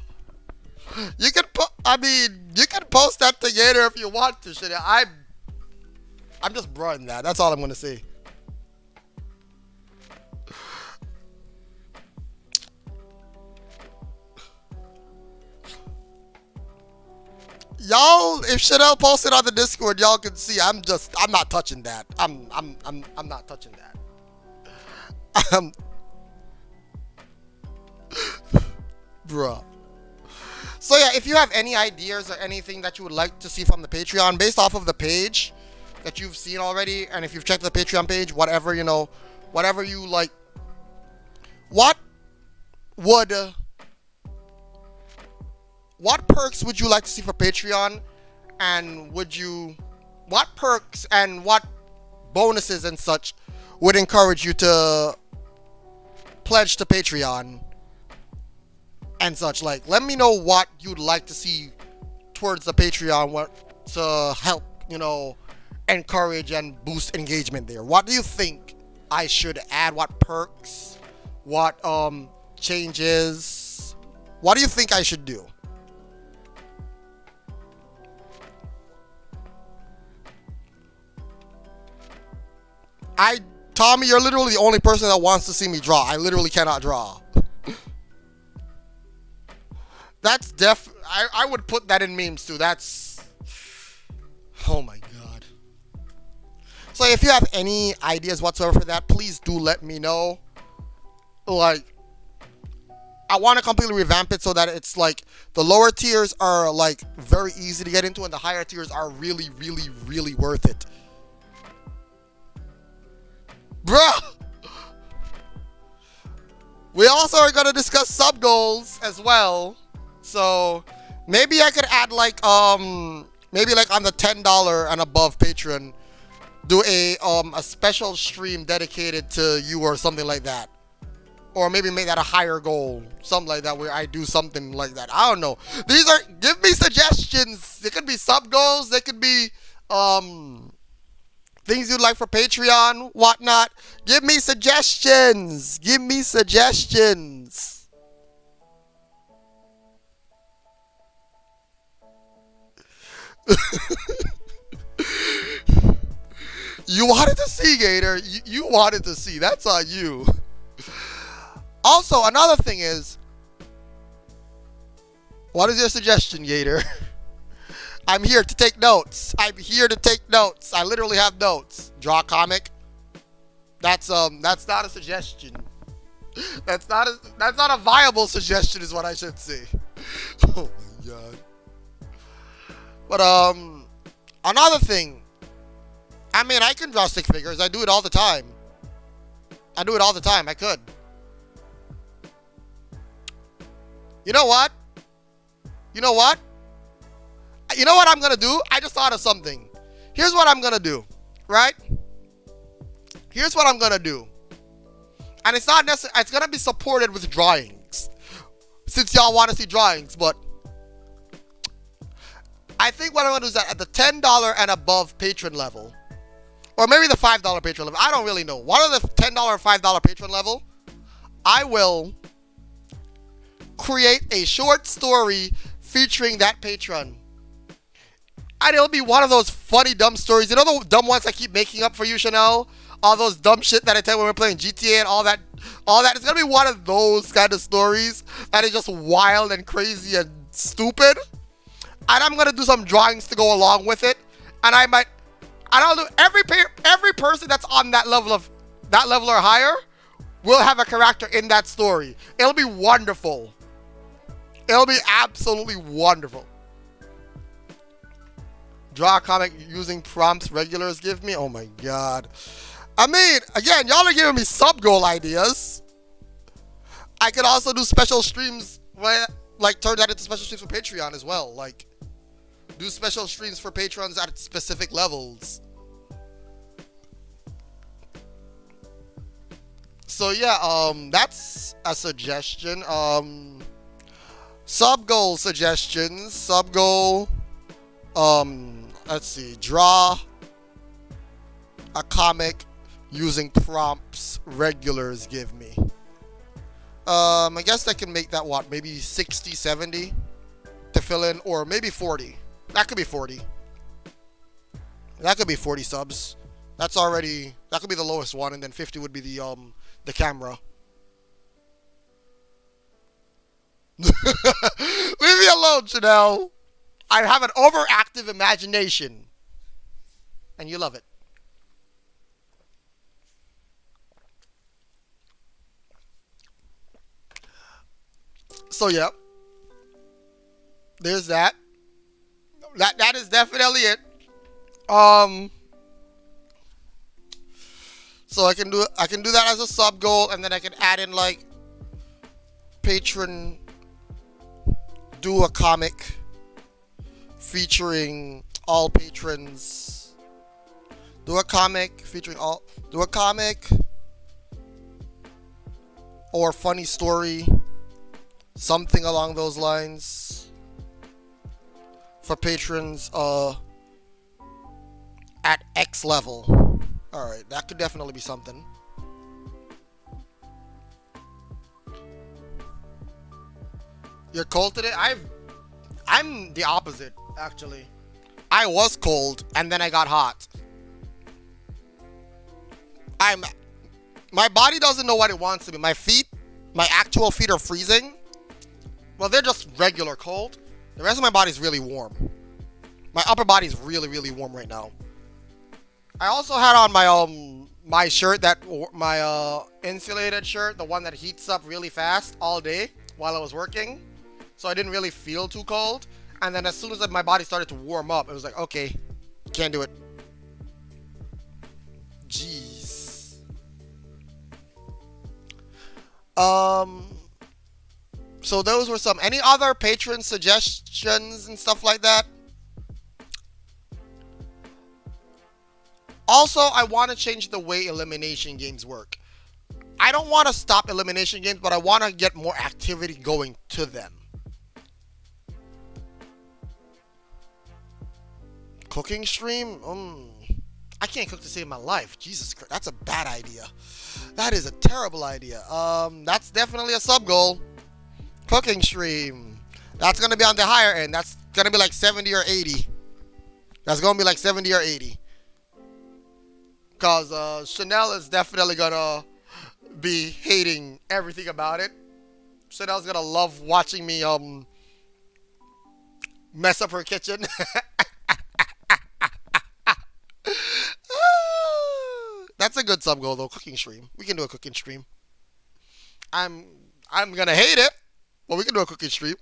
You can put... I mean, you can post that together if you want to. Shit. I'm just bruhing that. That's all I'm going to say. Y'all, if Chanel posted on the Discord, y'all can see I'm not touching that. I'm not touching that. Bruh. So yeah, if you have any ideas or anything that you would like to see from the Patreon based off of the page that you've seen already, and if you've checked the Patreon page, whatever, you know, whatever you like, what perks would you like to see for Patreon? And what perks and what bonuses and such would encourage you to pledge to Patreon and such? Like, let me know what you'd like to see towards the Patreon, what to help, you know, encourage and boost engagement there. What do you think I should add? What perks? What changes? What do you think I should do? Tommy, you're literally the only person that wants to see me draw. I literally cannot draw. That's I would put that in memes too. That's... Oh my god. So if you have any ideas whatsoever for that, please do let me know. Like, I want to completely revamp it so that it's like the lower tiers are like very easy to get into and the higher tiers are really, really, really worth it. Bruh! We also are going to discuss sub goals as well. So maybe I could add like maybe like on the $10 and above patron, do a special stream dedicated to you or something like that. Or maybe make that a higher goal, something like that, where I do something like that. I don't know. Give me suggestions. They could be sub goals. They could be things you'd like for Patreon, whatnot. Give me suggestions. Give me suggestions. You wanted to see, Gator. You wanted to see. That's on you. Also, another thing is, what is your suggestion, Gator? I'm here to take notes. I'm here to take notes. I literally have notes. Draw a comic. That's not a suggestion. That's not a viable suggestion, is what I should say. Oh my god. But another thing. I mean, I can draw stick figures. I do it all the time. I could. You know what? You know what I'm going to do? I just thought of something. Here's what I'm going to do, right? Here's what I'm going to do. And it's not necessary. It's going to be supported with drawings. Since y'all want to see drawings, but I think what I'm going to do is that at the $10 and above patron level, or maybe the $5 patron level, I don't really know. One of the $10 or $5 patron level, I will create a short story featuring that patron. And it'll be one of those funny, dumb stories. You know the dumb ones I keep making up for you, Chanel? All those dumb shit that I tell you when we're playing GTA and all that. It's going to be one of those kind of stories that is just wild and crazy and stupid. And I'm going to do some drawings to go along with it. And I'll do every person that's on that level or higher will have a character in that story. It'll be wonderful. It'll be absolutely wonderful. Draw a comic using prompts regulars give me. Oh my god. I mean, again, y'all are giving me sub goal ideas. I could also do special streams where, like, turn that into special streams for Patreon as well. Like, do special streams for patrons at specific levels. So yeah, that's a suggestion. Sub goal suggestions. Sub goal. Let's see. Draw a comic using prompts regulars give me. I guess I can make that what? Maybe 60, 70 to fill in, or maybe 40. That could be 40. That could be 40 subs. That could be the lowest one, and then 50 would be the camera. Leave me alone, Chanel. I have an overactive imagination. And you love it. So, yeah. There's that. That is definitely it. So I can do that as a sub goal, and then I can add in, like, patron do a comic featuring all patrons. Do a comic or funny story, something along those lines for patrons at X level. Alright, that could definitely be something. You're cold today? I'm the opposite, actually. I was cold, and then I got hot. My body doesn't know what it wants to be. My actual feet are freezing. Well, they're just regular cold. The rest of my body's really warm. My upper body's really, really warm right now. I also had on my shirt, my insulated shirt, the one that heats up really fast all day while I was working. So I didn't really feel too cold. And then as soon as my body started to warm up, it was like, okay, can't do it. Jeez. So those were some. Any other patron suggestions and stuff like that? Also, I want to change the way elimination games work. I don't want to stop elimination games, but I want to get more activity going to them. Cooking stream? I can't cook to save my life. Jesus Christ, that's a bad idea. That is a terrible idea. That's definitely a sub goal. Cooking stream. That's gonna be on the higher end. That's gonna be like 70 or 80. That's gonna be like 70 or 80. Cause Chanel is definitely gonna be hating everything about it. Chanel's gonna love watching me mess up her kitchen. That's a good sub goal though. Cooking stream. We can do a cooking stream. I'm gonna hate it, but we can do a cooking stream.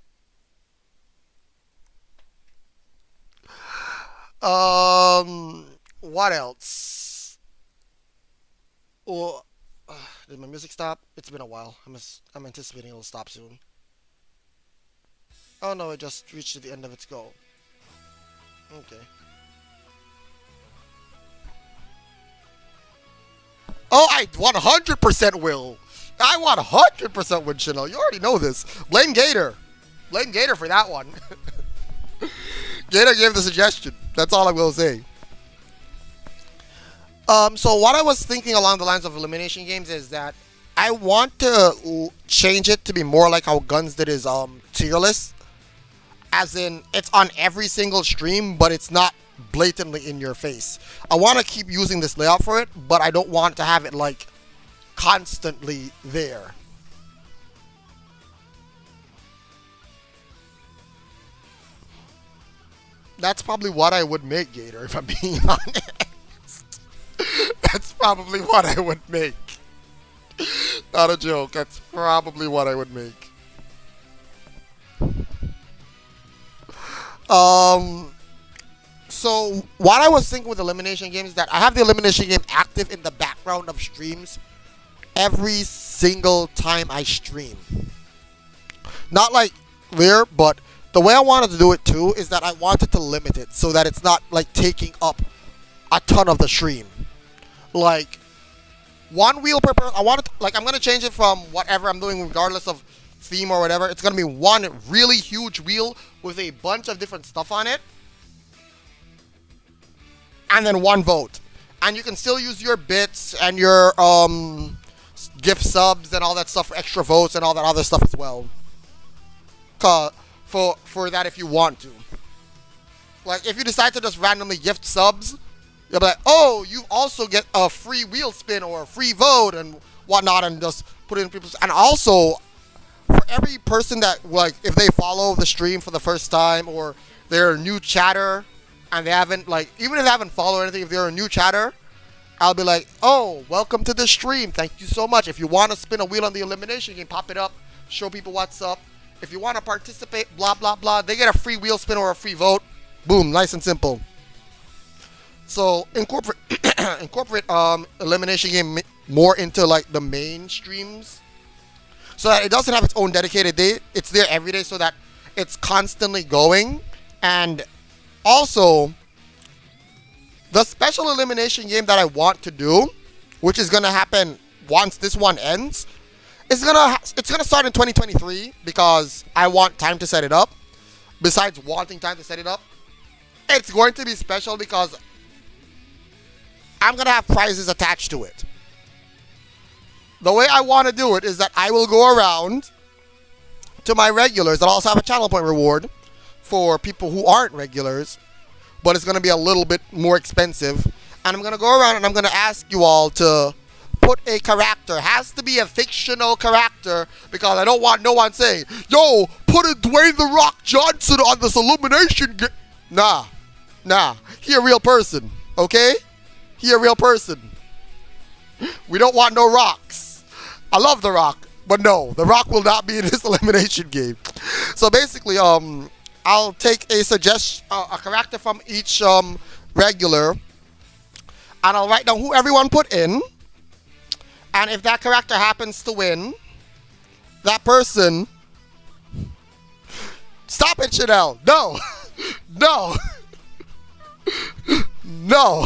What else? Well, did my music stop? It's been a while. I'm anticipating it'll stop soon. Oh no, it just reached the end of its goal. Okay. Oh, I 100% will. I 100% win Chanel. You already know this. Blame Gator. Blame Gator for that one. Gator gave the suggestion. That's all I will say. So what I was thinking along the lines of elimination games is that I want to change it to be more like how Guns did his tier list. As in, it's on every single stream, but it's not blatantly in your face. I want to keep using this layout for it, but I don't want to have it like constantly there. That's probably what I would make, Gator, if I'm being honest. That's probably what I would make. Not a joke. That's probably what I would make. So what I was thinking with elimination games is that I have the elimination game active in the background of streams every single time I stream. Not like there, but the way I wanted to do it too is that I wanted to limit it so that it's not like taking up a ton of the stream. Like one wheel per person. I wanted to, like I'm gonna change it from whatever I'm doing regardless of theme or whatever. It's gonna be one really huge wheel with a bunch of different stuff on it. And then one vote. And you can still use your bits and your gift subs and all that stuff for extra votes and all that other stuff as well. For that if you want to. Like if you decide to just randomly gift subs, you'll be like, oh, you also get a free wheel spin or a free vote and whatnot, and just put it in people's. And also, for every person that, like, if they follow the stream for the first time or they're a new chatter and they haven't, like, even if they haven't followed anything, if they're a new chatter, I'll be like, oh, welcome to the stream. Thank you so much. If you want to spin a wheel on the elimination game, pop it up, show people what's up. If you want to participate, blah, blah, blah, they get a free wheel spin or a free vote. Boom, nice and simple. So incorporate elimination game more into like the main streams, so that it doesn't have its own dedicated day. It's there every day, so that it's constantly going. And also, the special elimination game that I want to do, which is gonna happen once this one ends, it's gonna start in 2023 because I want time to set it up. Besides wanting time to set it up, it's going to be special because I'm going to have prizes attached to it. The way I want to do it is that I will go around to my regulars that also have a channel point reward for people who aren't regulars, but it's going to be a little bit more expensive. And I'm going to go around and I'm going to ask you all to put a character. It has to be a fictional character because I don't want no one saying, yo, put a Dwayne The Rock Johnson on this elimination game. Nah. He a real person, okay? He a real person. We don't want no rocks. I love The Rock, but no, The Rock will not be in this elimination game. So basically, I'll take a a character from each regular, and I'll write down who everyone put in. And if that character happens to win, that person. Stop it, Chanel. No. No. No.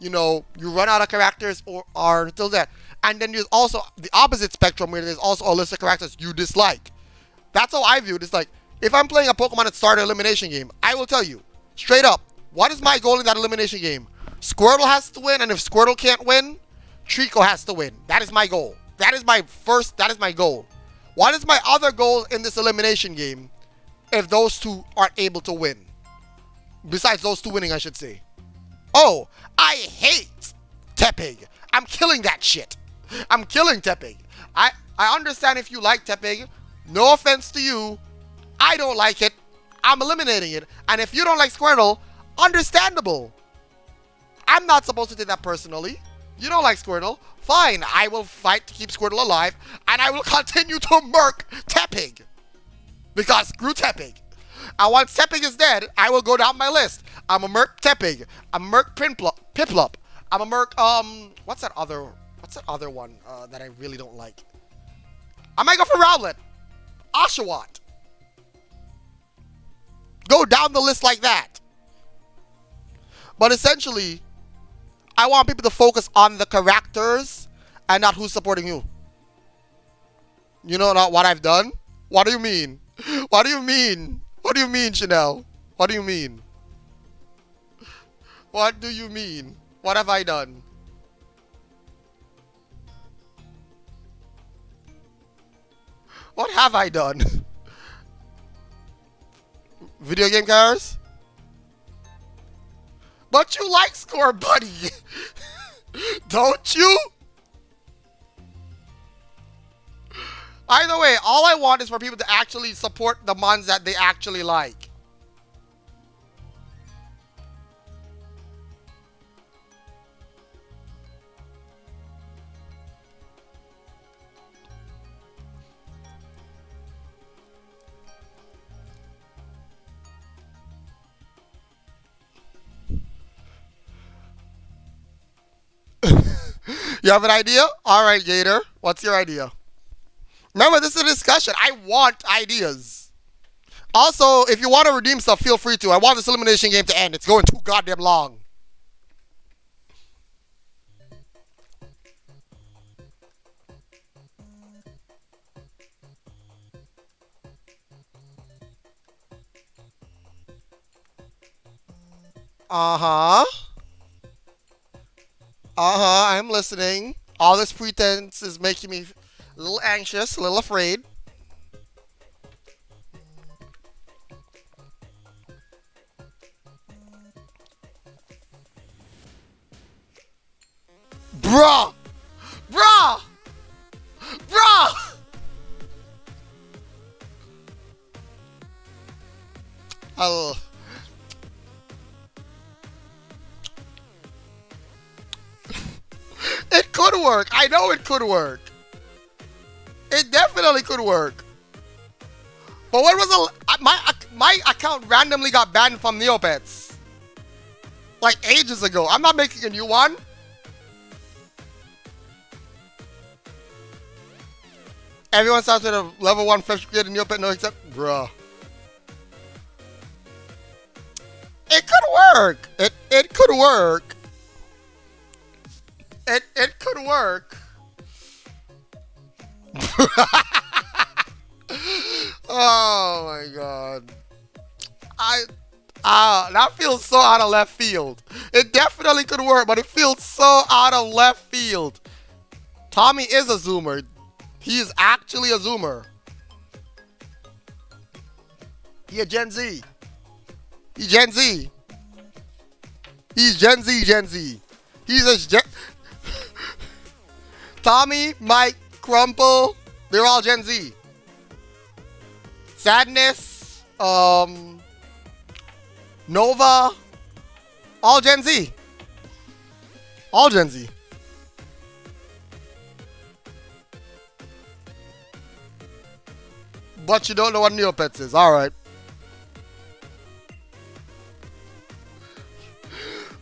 you know, you run out of characters or are still there. And then there's also the opposite spectrum where there's also a list of characters you dislike. That's how I view it. It's like, if I'm playing a Pokemon that started an elimination game, I will tell you, straight up, what is my goal in that elimination game? Squirtle has to win, and if Squirtle can't win, Trico has to win. That is my goal. That is my goal. What is my other goal in this elimination game if those two aren't able to win? Besides those two winning, I should say. Oh, I hate Tepig. I'm killing that shit. I'm killing Tepig. I understand if you like Tepig. No offense to you. I don't like it. I'm eliminating it. And if you don't like Squirtle, understandable. I'm not supposed to take that personally. You don't like Squirtle. Fine. I will fight to keep Squirtle alive. And I will continue to murk Tepig. Because screw Tepig. And once Tepig is dead, I will go down my list. I'm a murk Tepig. I'm a murk Piplup. I'm a murk, what's that other one that I really don't like? I might go for Rowlet. Oshawott. Go down the list like that. But essentially, I want people to focus on the characters and not who's supporting you. You know not what I've done? What do you mean? What do you mean? What do you mean, Chanel? What do you mean? What do you mean? What have I done? What have I done? Video game cars? But you like Score Buddy! Don't you? Either way, all I want is for people to actually support the ones that they actually like. You have an idea? Alright, Gator. What's your idea? Remember, this is a discussion. I want ideas. Also, if you want to redeem stuff, feel free to. I want this elimination game to end. It's going too goddamn long. Uh-huh. I'm listening. All this pretense is making me a little anxious, a little afraid. Bruh! Bruh! Bruh! Oh. It could work. I know it could work. It definitely could work. But what was my account randomly got banned from Neopets like ages ago. I'm not making a new one. Everyone starts with a level 1 fresh kid in Neopet, no except bruh. It could work. It could work. It could work. Oh my god. That feels so out of left field. It definitely could work, but it feels so out of left field. Tommy is a zoomer. He is actually a zoomer. He a Gen Z. He's Gen Z. He's Gen Z, Gen Z. He's a Gen... Tommy, Mike, Crumple, they're all Gen Z. Sadness, Nova, all Gen Z. All Gen Z. But you don't know what Neopets is. Alright.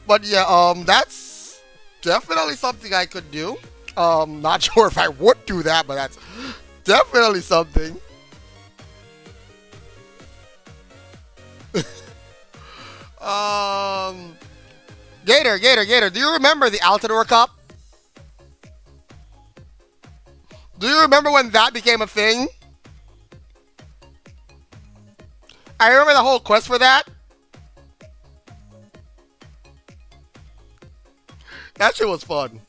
But yeah, that's definitely something I could do. Not sure if I would do that, but that's definitely something. Gator, do you remember the Altador Cup? Do you remember when that became a thing? I remember the whole quest for that. That shit was fun.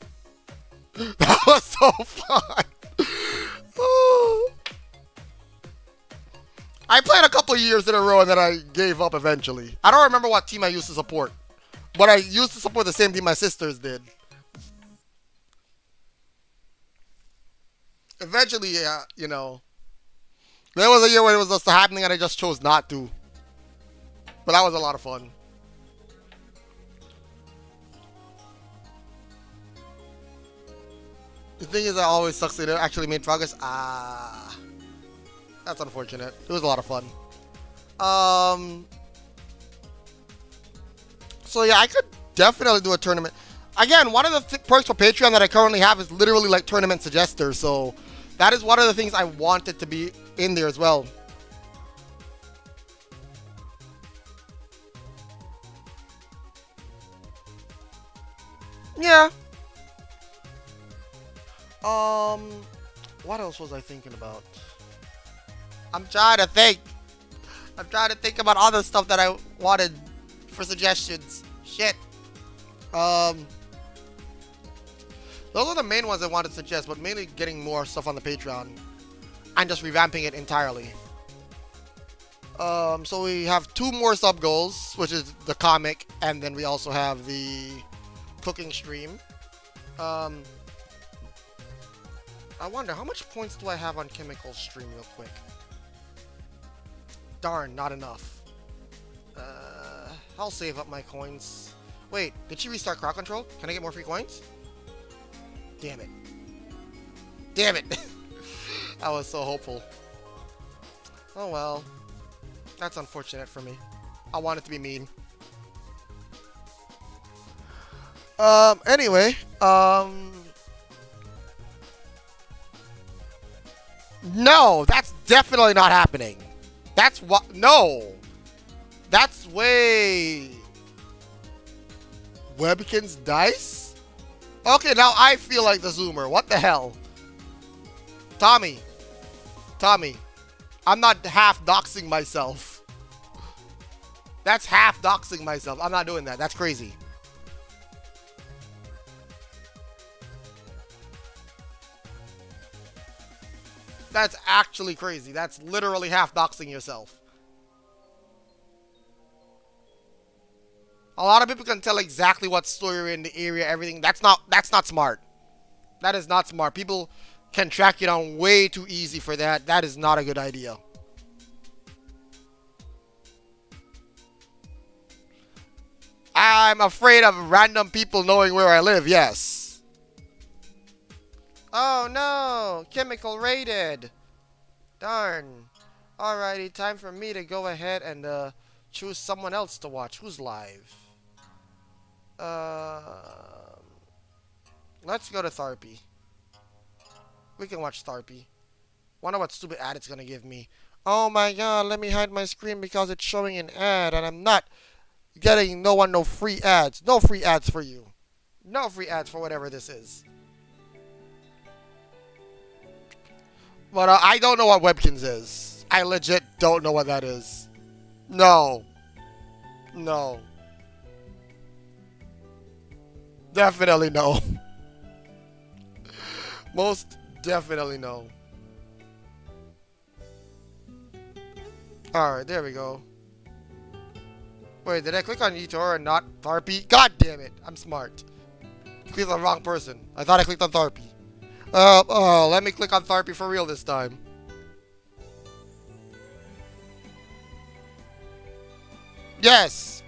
That was so fun. I played a couple of years in a row and then I gave up eventually. I don't remember what team I used to support. But I used to support the same team my sisters did. Eventually, you know. There was a year when it was just happening and I just chose not to. But that was a lot of fun. The thing is, I always sucks that it actually made progress. That's unfortunate. It was a lot of fun. So yeah, I could definitely do a tournament. Again, one of the perks for Patreon that I currently have is literally like tournament suggester. So that is one of the things I wanted to be in there as well. Yeah. What else was I thinking about? I'm trying to think. I'm trying to think about other stuff that I wanted for suggestions. Shit. Those are the main ones I wanted to suggest, but mainly getting more stuff on the Patreon and just revamping it entirely. So we have 2 more sub goals, which is the comic, and then we also have the cooking stream. I wonder, how much points do I have on chemical stream real quick? Darn, not enough. I'll save up my coins. Wait, did she restart crowd control? Can I get more free coins? Damn it. Damn it! I was so hopeful. Oh well. That's unfortunate for me. I wanted to be mean. Anyway, no, that's definitely not happening. That's what, no. That's way... Webkin's dice? Okay, now I feel like the Zoomer. What the hell? Tommy, I'm not half doxing myself. That's half doxing myself. I'm not doing that. That's crazy. That's actually crazy. That's literally half doxing yourself. A lot of people can tell exactly what store you're in, the area, everything. That's not smart. That is not smart. People can track you down way too easy for that. That is not a good idea. I'm afraid of random people knowing where I live, yes. Oh no, chemical rated. Darn. Alrighty, time for me to go ahead and choose someone else to watch. Who's live? Let's go to Tharpy. We can watch Tharpy. Wonder what stupid ad it's gonna give me. Oh my god, let me hide my screen because it's showing an ad and I'm not getting no free ads. No free ads for you. No free ads for whatever this is. But I don't know what Webkins is. I legit don't know what that is. No. No. Definitely no. Most definitely no. Alright, there we go. Wait, did I click on eToro and not Tharpy? God damn it, I'm smart. Clicked on the wrong person. I thought I clicked on Tharpy. Let me click on Tharpy for real this time. Yes.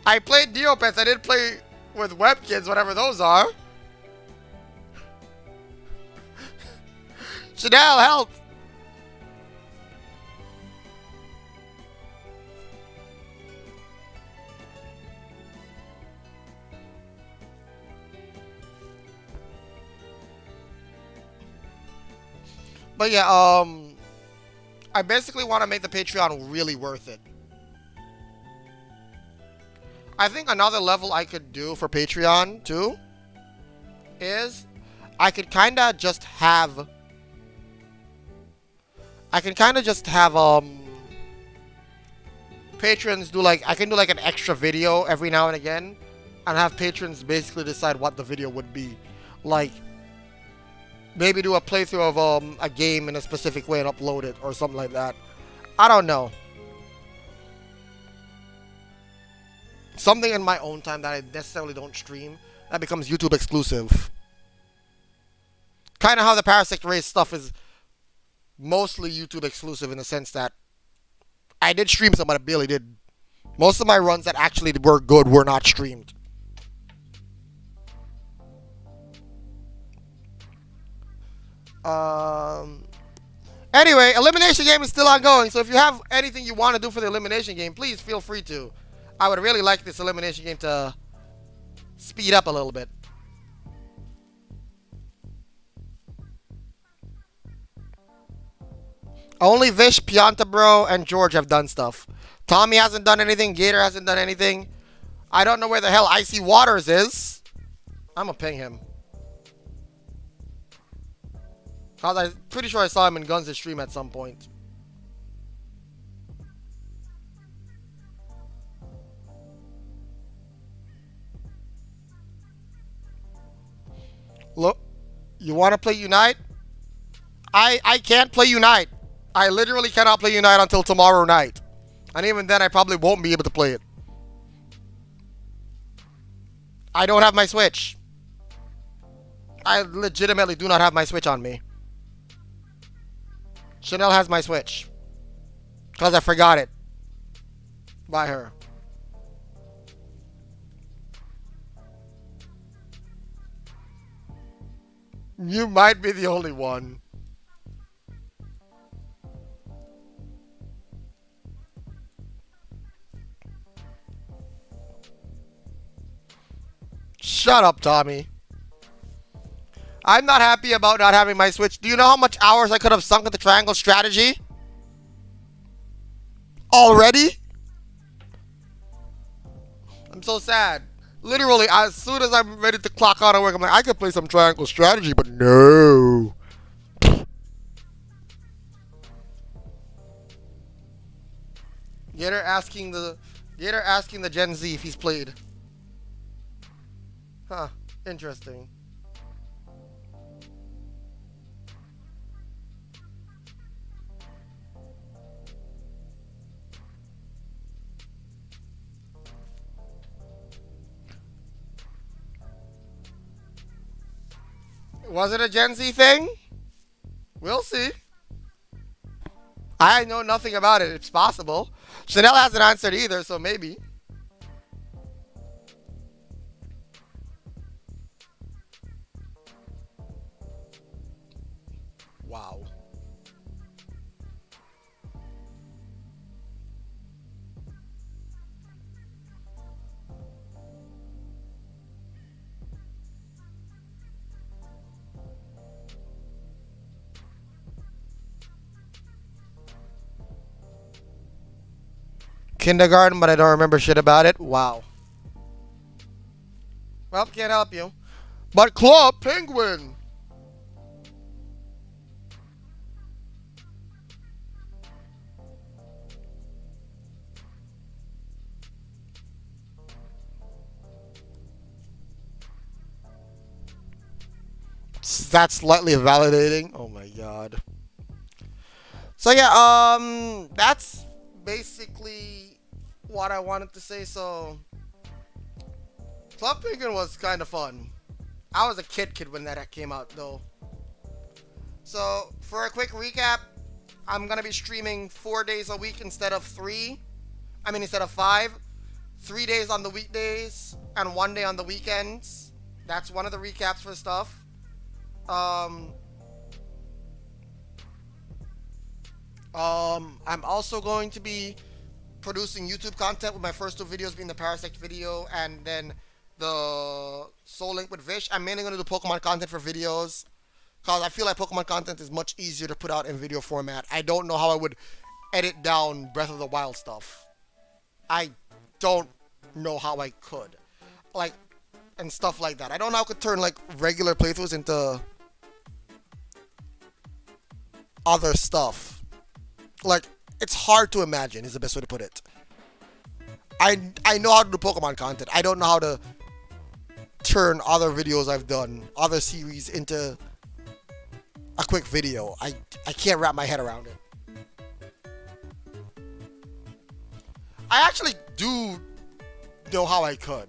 I played Neopets. I didn't play with Webkids, whatever those are. Chanel, help! But yeah, I basically want to make the Patreon really worth it. I think another level I could do for Patreon too is I could kind of just have patrons do like I can do like an extra video every now and again and have patrons basically decide what the video would be. Like maybe do a playthrough of a game in a specific way and upload it or something like that. I don't know. Something in my own time that I necessarily don't stream that becomes YouTube exclusive. Kind of how the Parasect Race stuff is mostly YouTube exclusive in the sense that I did stream some, but I barely did. Most of my runs that actually were good were not streamed. Anyway, Elimination game is still ongoing, so if you have anything you want to do for the Elimination game, please feel free to. I would really like this Elimination game to speed up a little bit. Only Vish, Pianta Bro, and George have done stuff. Tommy hasn't done anything. Gator hasn't done anything. I don't know where the hell Icy Waters is. I'm gonna ping him. Cause I'm pretty sure I saw him in Guns' stream at some point. Look, you want to play Unite? I can't play Unite. I literally cannot play Unite until tomorrow night. And even then, I probably won't be able to play it. I don't have my Switch. I legitimately do not have my Switch on me. Chanel has my Switch. Because I forgot it. By her. You might be the only one. Shut up, Tommy. I'm not happy about not having my Switch. Do you know how much hours I could have sunk into Triangle Strategy? Already? I'm so sad. Literally, as soon as I'm ready to clock out of work, I'm like, I could play some Triangle Strategy, but no. Gator asking the Gen Z if he's played. Huh. Interesting. Was it a Gen Z thing? We'll see. I know nothing about it. It's possible. Chanel hasn't answered either, so maybe. Wow. Kindergarten, but I don't remember shit about it. Wow. Well, can't help you. But Club Penguin. That's slightly validating. Oh my god. So yeah, that's basically what I wanted to say. So Club Penguin was kind of fun. I was a kid when that came out though. So for a quick recap, I'm gonna be streaming 4 days a week instead of 3. I mean instead of 5. 3 days on the weekdays and 1 day on the weekends. That's one of the recaps for stuff. I'm also going to be producing YouTube content with my first 2 videos being the Parasect video and then the Soul Link with Vish. I'm mainly going to do Pokemon content for videos because I feel like Pokemon content is much easier to put out in video format. I don't know how I would edit down Breath of the Wild stuff. I don't know how I could. Like, and stuff like that. I don't know how I could turn like regular playthroughs into other stuff. Like, it's hard to imagine is the best way to put it. I know how to do Pokemon content. I don't know how to turn other videos I've done, other series into a quick video. I can't wrap my head around it. I actually do know how I could.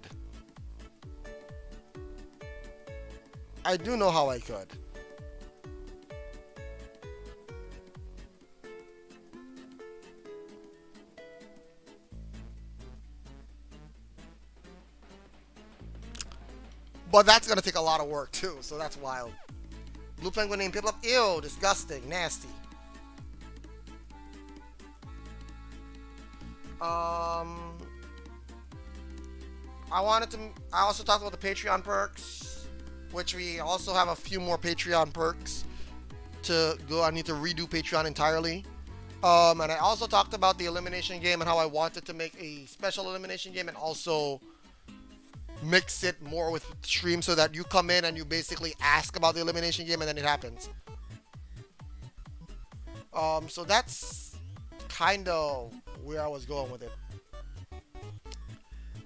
I do know how I could. But that's gonna take a lot of work too, so that's wild. Blue penguin named Piplup. Ew, disgusting, nasty. I also talked about the Patreon perks, which we also have a few more Patreon perks to go. I need to redo Patreon entirely. And I also talked about the elimination game and how I wanted to make a special elimination game and also mix it more with stream so that you come in and you basically ask about the elimination game and then it happens. So that's kind of where I was going with it.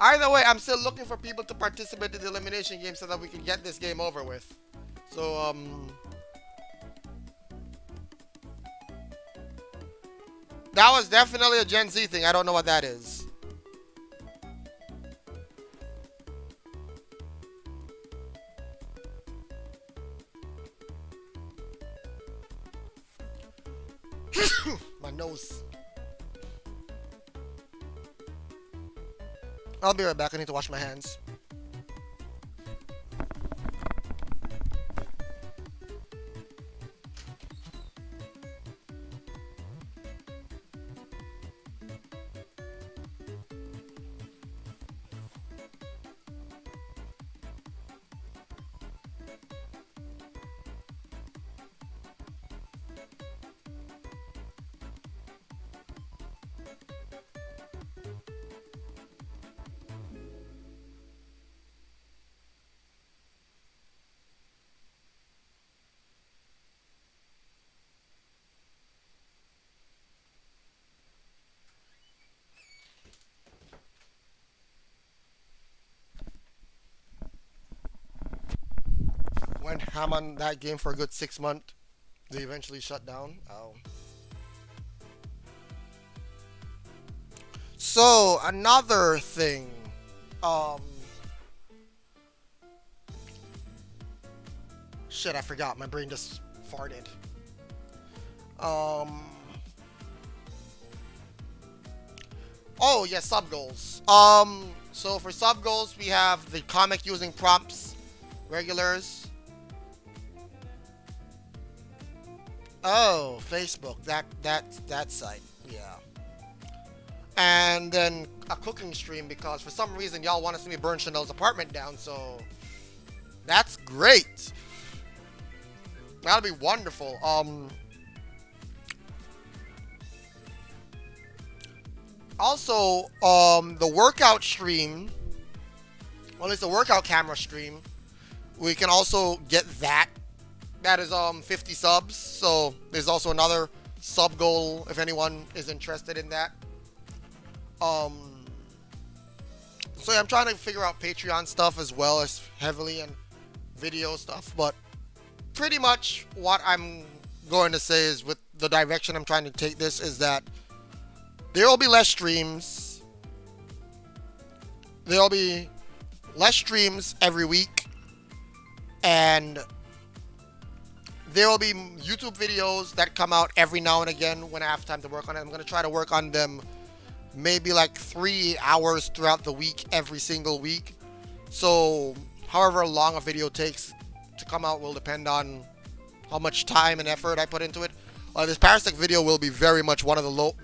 Either way, I'm still looking for people to participate in the elimination game so that we can get this game over with. So, that was definitely a Gen Z thing. I don't know what that is. My nose. I'll be right back. I need to wash my hands. Went ham on that game for a good 6 months. They eventually shut down. Oh. So another thing. Shit, I forgot. My brain just farted. Oh yeah, sub goals. So for sub goals, we have the comic using prompts, regulars. Oh, Facebook. That site. Yeah. And then a cooking stream because for some reason y'all want to see me burn Chanel's apartment down. So that's great. That'll be wonderful. Also, the workout stream. Well, it's the workout camera stream. We can also get that. That is 50 subs, so there's also another sub goal if anyone is interested in that. So yeah, I'm trying to figure out Patreon stuff as well as heavily and video stuff, but pretty much what I'm going to say is with the direction I'm trying to take this is that there will be less streams. There will be less streams every week, and there will be YouTube videos that come out every now and again when I have time to work on it. I'm going to try to work on them maybe like 3 hours throughout the week, every single week. So however long a video takes to come out will depend on how much time and effort I put into it. This Parasect video will be very much one of the low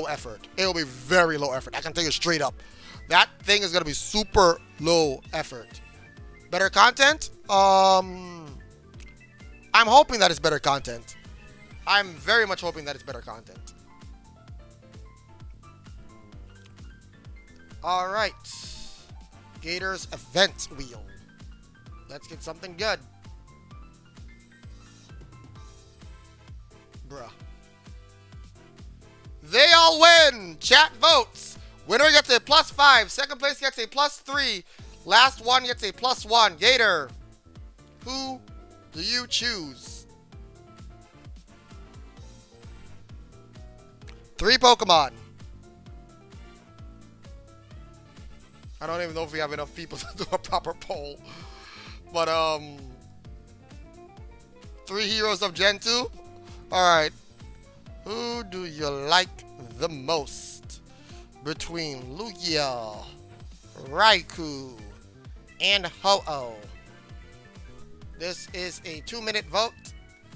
effort. It will be very low effort. I can tell you straight up. That thing is going to be super low effort. Better content? I'm hoping that it's better content. I'm very much hoping that it's better content. Alright. Gator's event wheel. Let's get something good. Bruh. They all win! Chat votes. Winner gets a +5. Second place gets a +3. Last one gets a +1. Gator, who do you choose? 3 Pokemon. I don't even know if we have enough people to do a proper poll. But, 3 heroes of Gen 2? Alright. Who do you like the most between Lugia, Raikou, and Ho-Oh? This is a 2-minute vote.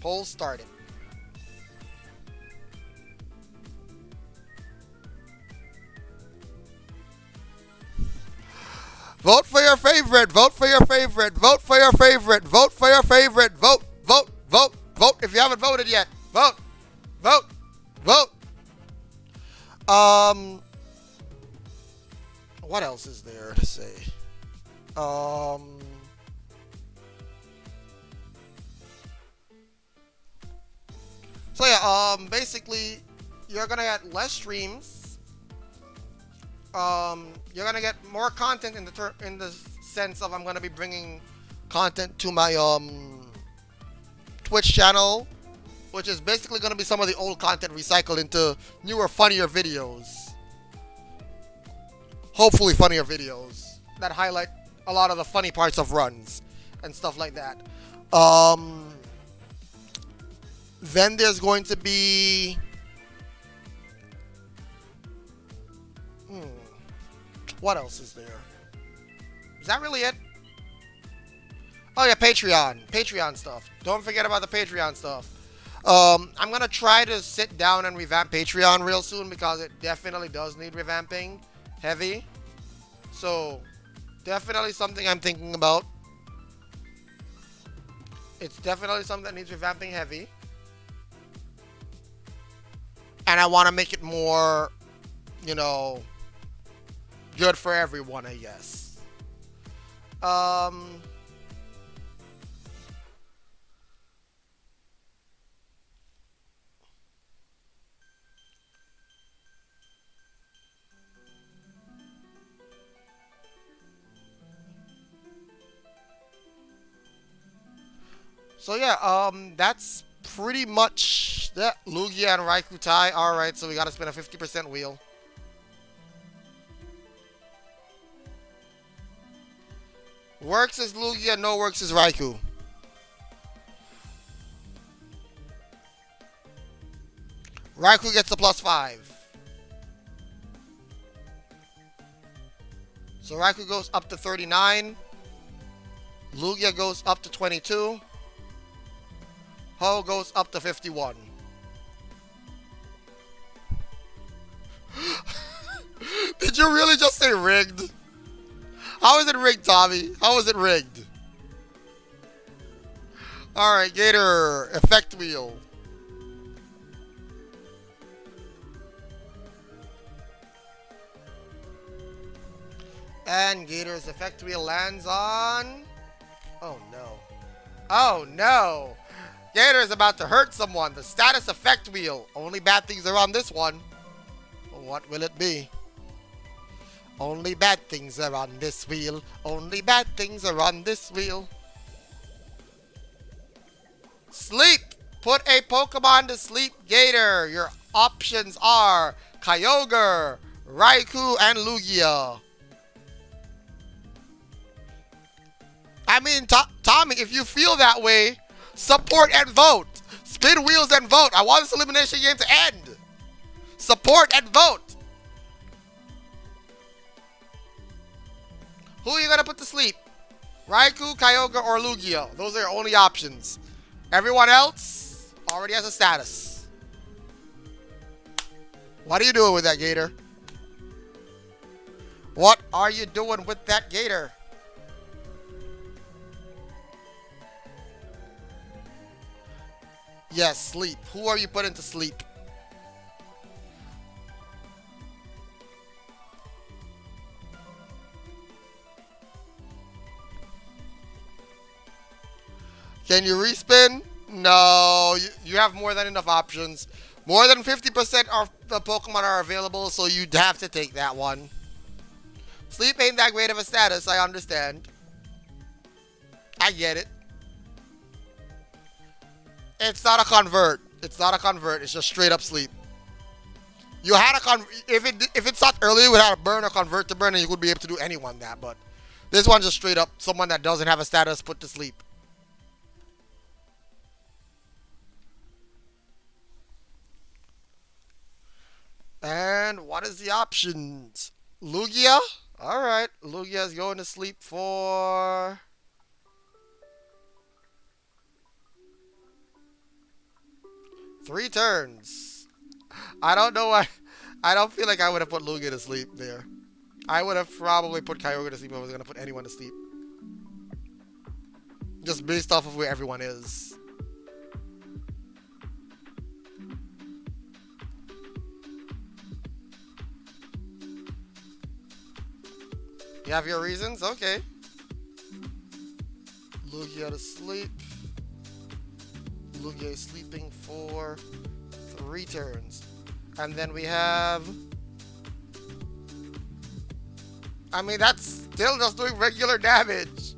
Poll started. Vote for your favorite. Vote for your favorite. Vote for your favorite. Vote for your favorite. Vote, vote, vote, vote. If you haven't voted yet, vote, vote, vote. What else is there to say? So yeah, basically, you're gonna get less streams. You're gonna get more content in the sense of I'm gonna be bringing content to my Twitch channel, which is basically gonna be some of the old content recycled into newer, funnier videos. Hopefully, funnier videos that highlight a lot of the funny parts of runs and stuff like that. Then there's going to be what else is there? Is that really it? Oh yeah, Patreon stuff. Don't forget about the Patreon stuff. I'm gonna try to sit down and revamp Patreon real soon because it definitely does need revamping heavy. So definitely something I'm thinking about. It's definitely something that needs revamping heavy. And I want to make it more, you know, good for everyone, I guess. So yeah, that's pretty much that. Lugia and Raikou tie. Alright, so we gotta spin a 50% wheel. Works is Lugia, no works is Raikou. Raikou gets a +5. So Raikou goes up to 39. Lugia goes up to 22. Ho goes up to 51. Did you really just say rigged? How is it rigged, Tommy? How is it rigged? Alright, Gator, effect wheel. And Gator's effect wheel lands on... Oh no. Oh no! Gator is about to hurt someone. The status effect wheel. Only bad things are on this one. What will it be? Only bad things are on this wheel. Only bad things are on this wheel. Sleep. Put a Pokemon to sleep, Gator. Your options are Kyogre, Raikou, and Lugia. I mean, Tommy, if you feel that way, support and vote. Spin wheels and vote. I want this elimination game to end. Support and vote. Who are you going to put to sleep? Raikou, Kyogre, or Lugia? Those are your only options. Everyone else already has a status. What are you doing with that, Gator? What are you doing with that, Gator? Yes, sleep. Who are you putting to sleep? Can you respin? No, you have more than enough options. More than 50% of the Pokemon are available, so you'd have to take that one. Sleep ain't that great of a status, I understand. I get it. It's not a convert. It's not a convert. It's just straight up sleep. You had a if it stopped earlier, you would have a burn or convert to burn, and you would be able to do anyone that. But this one's just straight up someone that doesn't have a status put to sleep. And what is the options? Lugia? Alright, Lugia's going to sleep for 3 turns. I don't know why. I don't feel like I would have put Lugia to sleep there. I would have probably put Kyogre to sleep if I was going to put anyone to sleep. Just based off of where everyone is. You have your reasons? Okay. Lugia to sleep. Lugia is sleeping for 3 turns. And then we have... I mean, that's still just doing regular damage.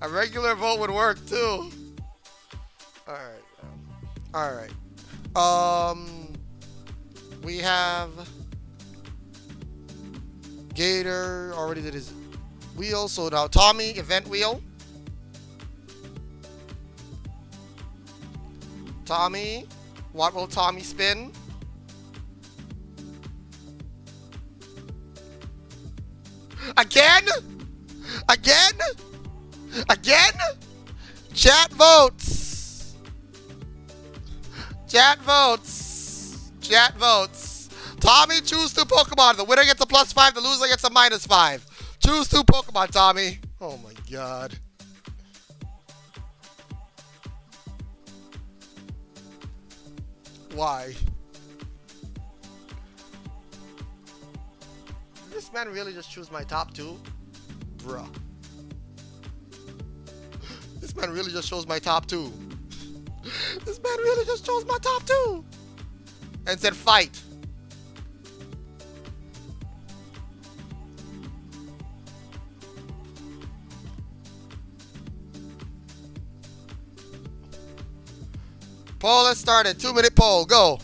A regular vote would work too. Alright. Alright. We have... Gator already did his wheel, so now Tommy, event wheel. Tommy, what will Tommy spin? Again? Again? Again? Chat votes. Chat votes. Chat votes. Tommy, choose 2 Pokemon. The winner gets a +5. The loser gets a -5. Choose 2 Pokemon, Tommy. Oh my god. Why? Did this man really just choose my top 2? Bruh. This man really just chose my top 2. This man really just chose my top 2. And said fight. Poll has started. 2-minute poll. Go.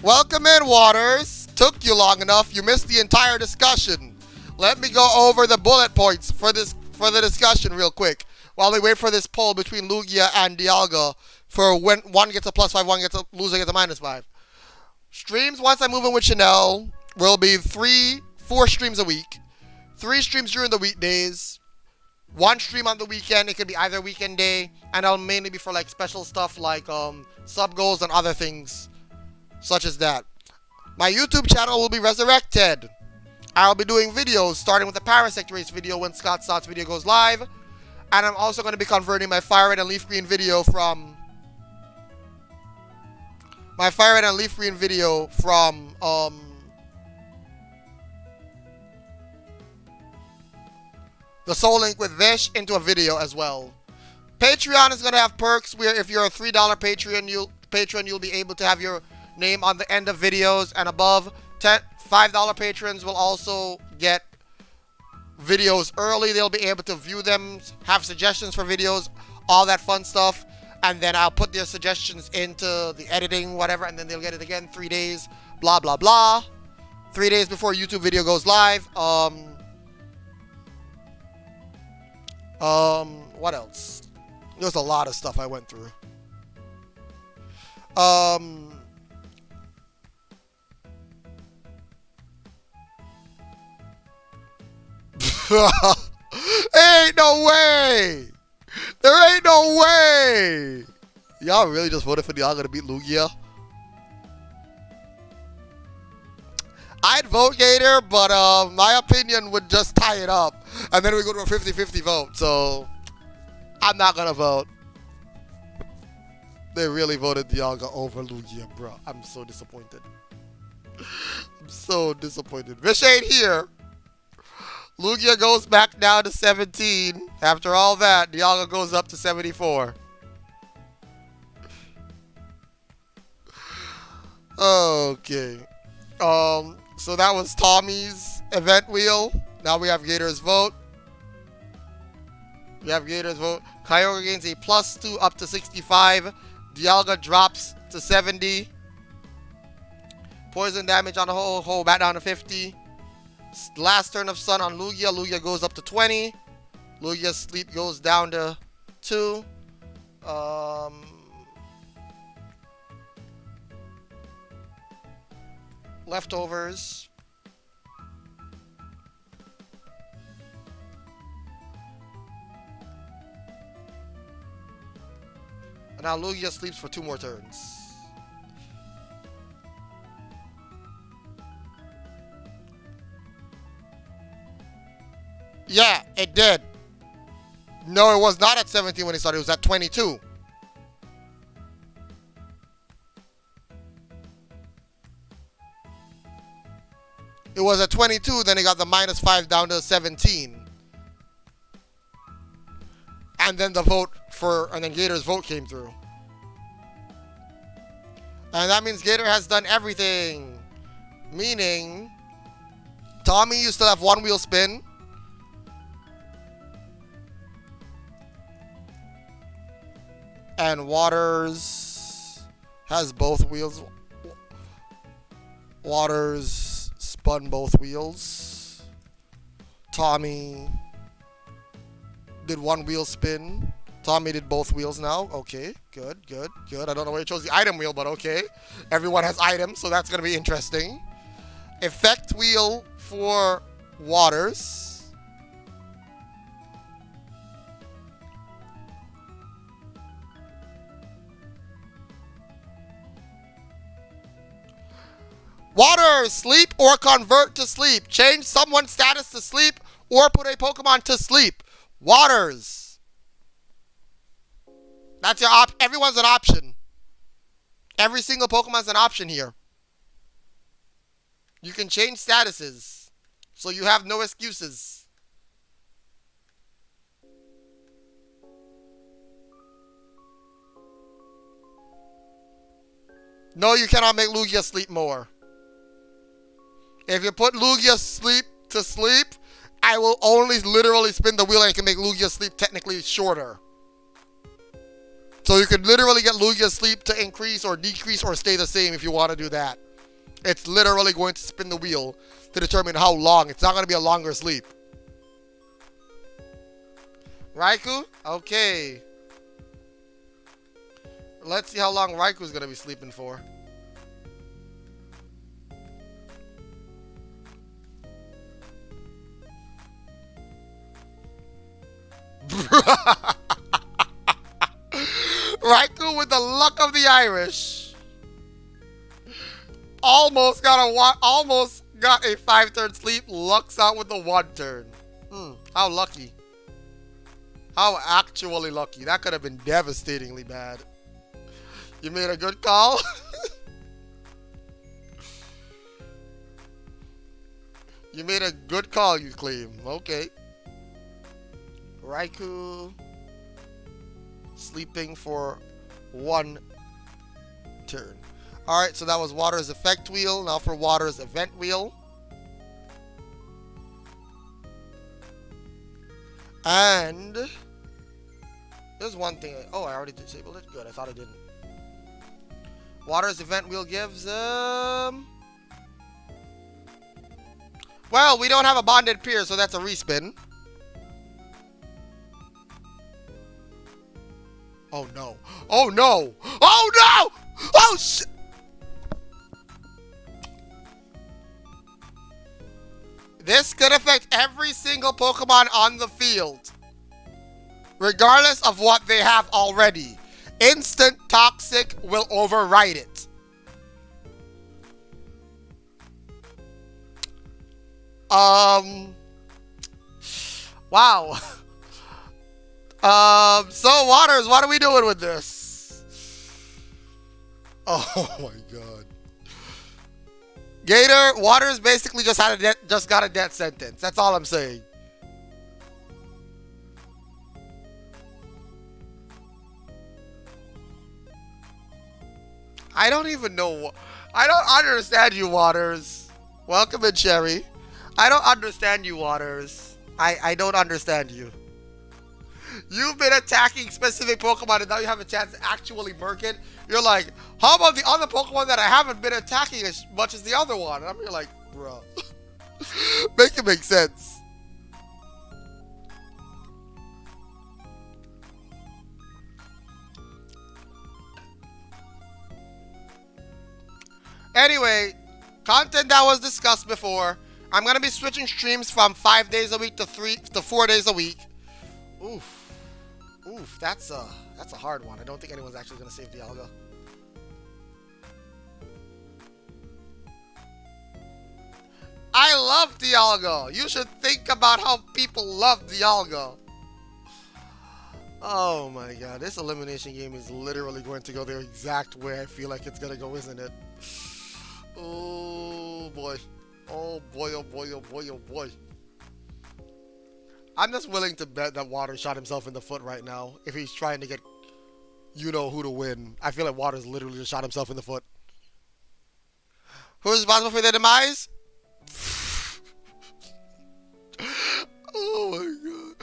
Welcome in, Waters. Took you long enough. You missed the entire discussion. Let me go over the bullet points for the discussion real quick while we wait for this poll between Lugia and Dialga for when one gets a +5, one gets a loser gets a -5. Streams once I move in with Chanel will be 4 streams a week. 3 streams during the weekdays. 1 stream on the weekend. It could be either weekend day, and it'll mainly be for like special stuff like sub goals and other things such as that. My YouTube channel will be resurrected. I'll be doing videos starting with the Parasect Race video when Scott Stott's video goes live, and I'm also going to be converting my Fire Red and Leaf Green video from the Soul Link with Vish into a video as well. Patreon is going to have perks where if you're a $3 patron, you'll be able to have your name on the end of videos and above. $5 patrons will also get videos early. They'll be able to view them, have suggestions for videos, all that fun stuff. And then I'll put their suggestions into the editing, whatever, and then they'll get it again 3 days, blah, blah, blah. 3 days before YouTube video goes live. What else? There's a lot of stuff I went through. Ain't no way! There ain't no way! Y'all really just voted for Dialga to beat Lugia? I'd vote Gator, but my opinion would just tie it up. And then we go to a 50-50 vote, so I'm not gonna vote. They really voted Dialga over Lugia, bro. I'm so disappointed. I'm so disappointed. Vish ain't here. Lugia goes back down to 17. After all that, Dialga goes up to 74. Okay. So that was Tommy's event wheel. Now we have Gator's vote. We have Gator's vote. Kyogre gains a +2 up to 65. Dialga drops to 70. Poison damage on the whole back down to 50. Last turn of Sun on Lugia. Lugia goes up to 20. Lugia's sleep goes down to 2. Leftovers. And now Lugia sleeps for 2 more turns. Yeah, it did. No, it was not at 17 when he started. It was at 22. It was at 22, then he got the -5 down to 17. And then and then Gator's vote came through. And that means Gator has done everything. Meaning, Tommy used to have 1 wheel spin. And Waters has both wheels. Waters spun both wheels. Tommy did 1 wheel spin. Tommy did both wheels now. Okay, good. I don't know where he chose the item wheel, but okay. Everyone has items, so that's going to be interesting. Effect wheel for Waters. Water, sleep or convert to sleep. Change someone's status to sleep or put a Pokemon to sleep. Waters. That's your everyone's an option. Every single Pokemon's an option here. You can change statuses. So you have no excuses. No, you cannot make Lugia sleep more. If you put Lugia sleep to sleep, I will only literally spin the wheel and I can make Lugia sleep technically shorter. So you could literally get Lugia sleep to increase or decrease or stay the same if you want to do that. It's literally going to spin the wheel to determine how long. It's not going to be a longer sleep. Raikou? Okay. Let's see how long Raikou's going to be sleeping for. Raikou with the luck of the Irish. Almost got a 5-turn sleep. Lucks out with the 1 turn. How lucky. How actually lucky. That could have been devastatingly bad. You made a good call. You made a good call, you claim. Okay. Raikou sleeping for 1 turn. Alright, so that was Water's effect wheel. Now for Water's event wheel. And there's one thing. Oh, I already disabled it. Good, I thought I didn't. Water's event wheel gives well, we don't have a bonded peer, so that's a respin. Oh no. Oh no. Oh no! Oh shit! This could affect every single Pokemon on the field, regardless of what they have already. Instant Toxic will override it. Wow. So Waters, what are we doing with this? Oh my god. Gator, Waters basically just got a death sentence. That's all I'm saying. I don't even know. I don't understand you, Waters. Welcome in, Cherry. I don't understand you, Waters. I don't understand you. You've been attacking specific Pokemon and now you have a chance to actually murk it. You're like, how about the other Pokemon that I haven't been attacking as much as the other one? And I'm here like, bro. Make it make sense. Anyway, content that was discussed before. I'm gonna be switching streams from 5 days a week to 4 days a week. Oof. Oof, that's a hard one. I don't think anyone's actually gonna save Dialga. I love Dialga. You should think about how people love Dialga. Oh my god, this elimination game is literally going to go the exact way I feel like it's gonna go, isn't it? Oh boy. Oh boy, oh boy, oh boy, oh boy. I'm just willing to bet that Waters shot himself in the foot right now if he's trying to get you-know-who to win. I feel like Waters literally just shot himself in the foot. Who's responsible for their demise? Oh my god.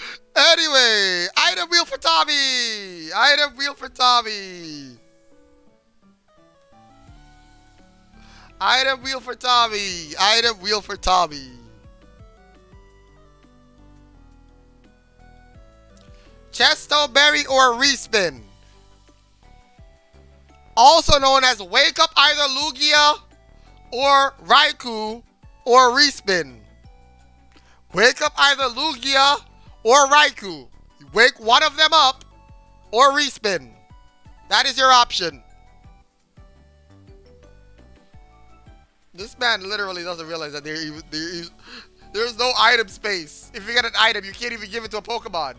Anyway, item wheel for Tommy! Item wheel for Tommy! Item wheel for Tommy! Item wheel for Tommy! Chesto Berry or Respin. Also known as Wake Up either Lugia or Raikou or Respin. Wake up either Lugia or Raikou. You wake one of them up or Respin. That is your option. This man literally doesn't realize that there's no item space. If you get an item, you can't even give it to a Pokemon.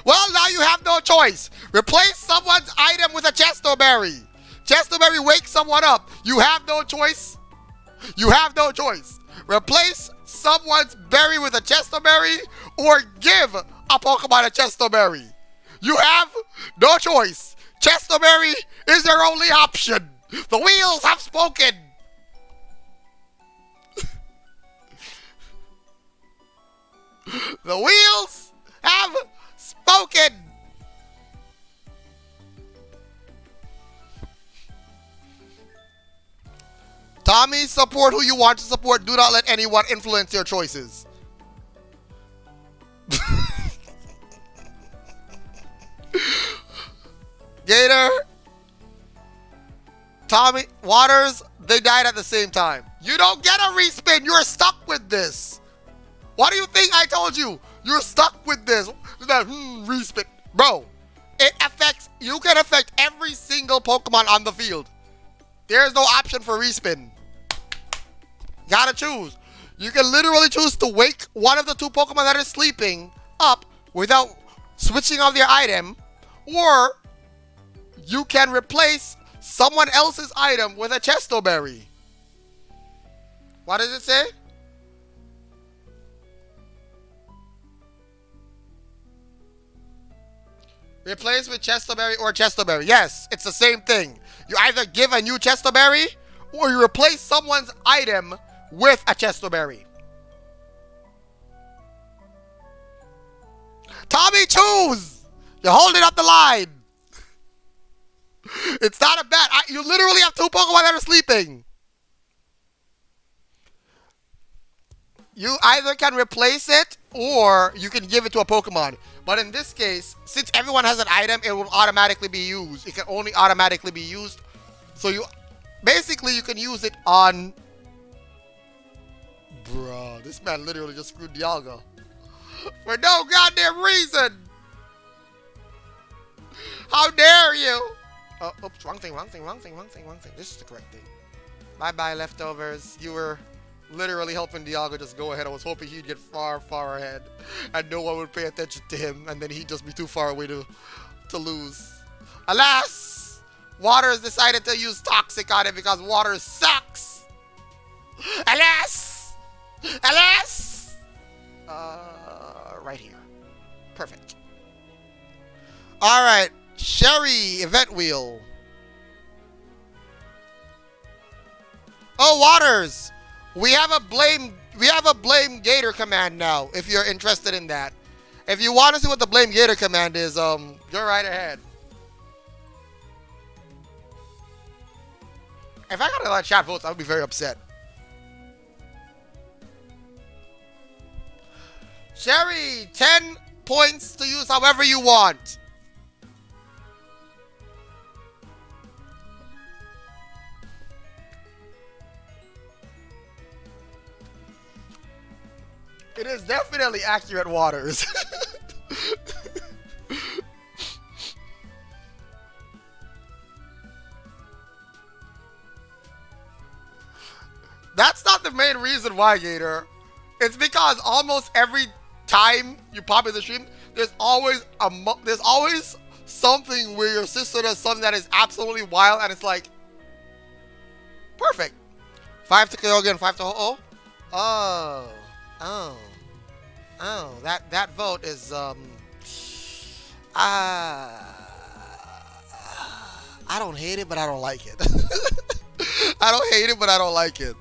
Well, now you have no choice. Replace someone's item with a Chesto Berry. Chesto Berry wakes someone up. You have no choice. You have no choice. Replace someone's berry with a Chesto Berry or give a Pokemon a Chesto Berry. You have no choice. Chesto Berry is your only option. The wheels have spoken. The wheels have spoken. Tommy, support who you want to support. Do not let anyone influence your choices. Gator, Tommy, Waters, they died at the same time. You don't get a respin. You're stuck with this. What do you think I told you? You're stuck with this. That respin. Bro, it affects, you can affect every single Pokemon on the field. There's no option for respin. Gotta choose. You can literally choose to wake one of the two Pokemon that are sleeping up without switching off their item, or you can replace someone else's item with a Chesto Berry. What does it say? Replace with Chesto Berry or Chesto Berry. Yes, it's the same thing. You either give a new Chesto Berry or you replace someone's item with a Chesto Berry. Tommy, choose! You're holding up the line. It's not a bet. You literally have two Pokemon that are sleeping. You either can replace it or you can give it to a Pokemon. But in this case, since everyone has an item, it will automatically be used. It can only automatically be used. So you can use it on... Bro, this man literally just screwed Dialga. For no goddamn reason. How dare you? Oh, oops, wrong thing. This is the correct thing. Bye-bye, leftovers. You were literally helping Dialga just go ahead. I was hoping he'd get far, far ahead. And no one would pay attention to him. And then he'd just be too far away to lose. Alas! Water has decided to use toxic on it because water sucks. Alas! Alas! Right here. Perfect. Alright. Sherry, event wheel. Oh, Waters! We have a blame Gator command now, if you're interested in that. If you want to see what the blame Gator command is, go right ahead. If I got a lot of chat votes, I would be very upset. Sherry, 10 points to use however you want. It is definitely accurate, Waters. That's not the main reason why, Gator. It's because almost every time you pop in the stream, there's always something where your sister does something that is absolutely wild, and it's like perfect. 5 to KO again, 5 to ho-oh. Oh, that vote is I don't hate it, but I don't like it. I don't hate it, but I don't like it.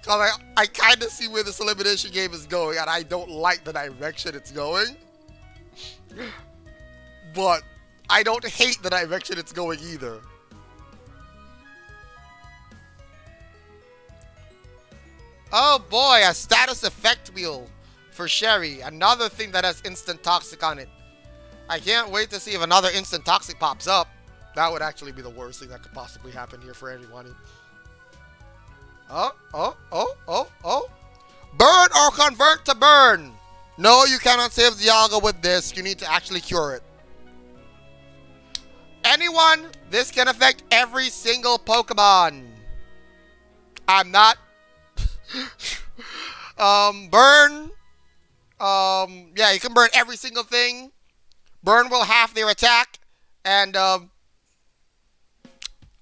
Cause I kind of see where this elimination game is going, and I don't like the direction it's going. But I don't hate the direction it's going either. Oh boy, a status effect wheel for Sherry. Another thing that has instant toxic on it. I can't wait to see if another instant toxic pops up. That would actually be the worst thing that could possibly happen here for anyone. Oh. Burn or convert to burn. No, you cannot save Dialga with this. You need to actually cure it. Anyone, this can affect every single Pokemon. I'm not. Burn. Yeah, you can burn every single thing. Burn will half their attack. And, alright,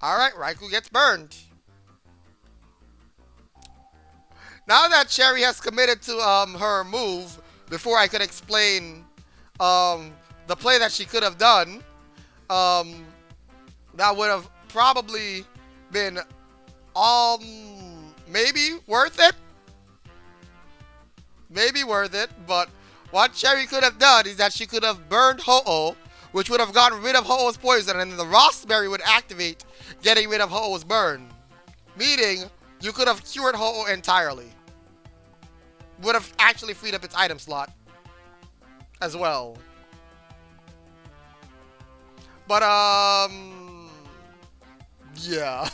Raikou gets burned. Now that Cherry has committed to her move, before I could explain the play that she could have done, that would have probably been maybe worth it. Maybe worth it, but what Cherry could have done is that she could have burned Ho-Oh, which would have gotten rid of Ho-Oh's poison, and then the Rossberry would activate, getting rid of Ho-Oh's burn. Meaning, you could have cured Ho-Oh entirely. Would have actually freed up its item slot as well. But, yeah.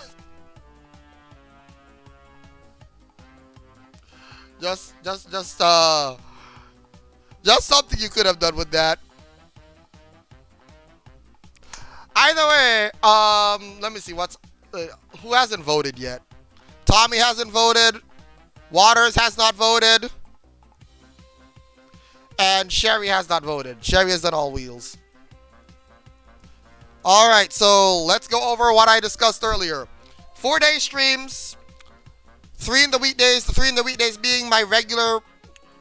Just something you could have done with that. Either way, let me see what's who hasn't voted yet. Tommy hasn't voted. Waters has not voted. And Sherry has not voted. Sherry has done all wheels. Alright, so let's go over what I discussed earlier. 4-day streams. 3 in the weekdays. The 3 in the weekdays being my regular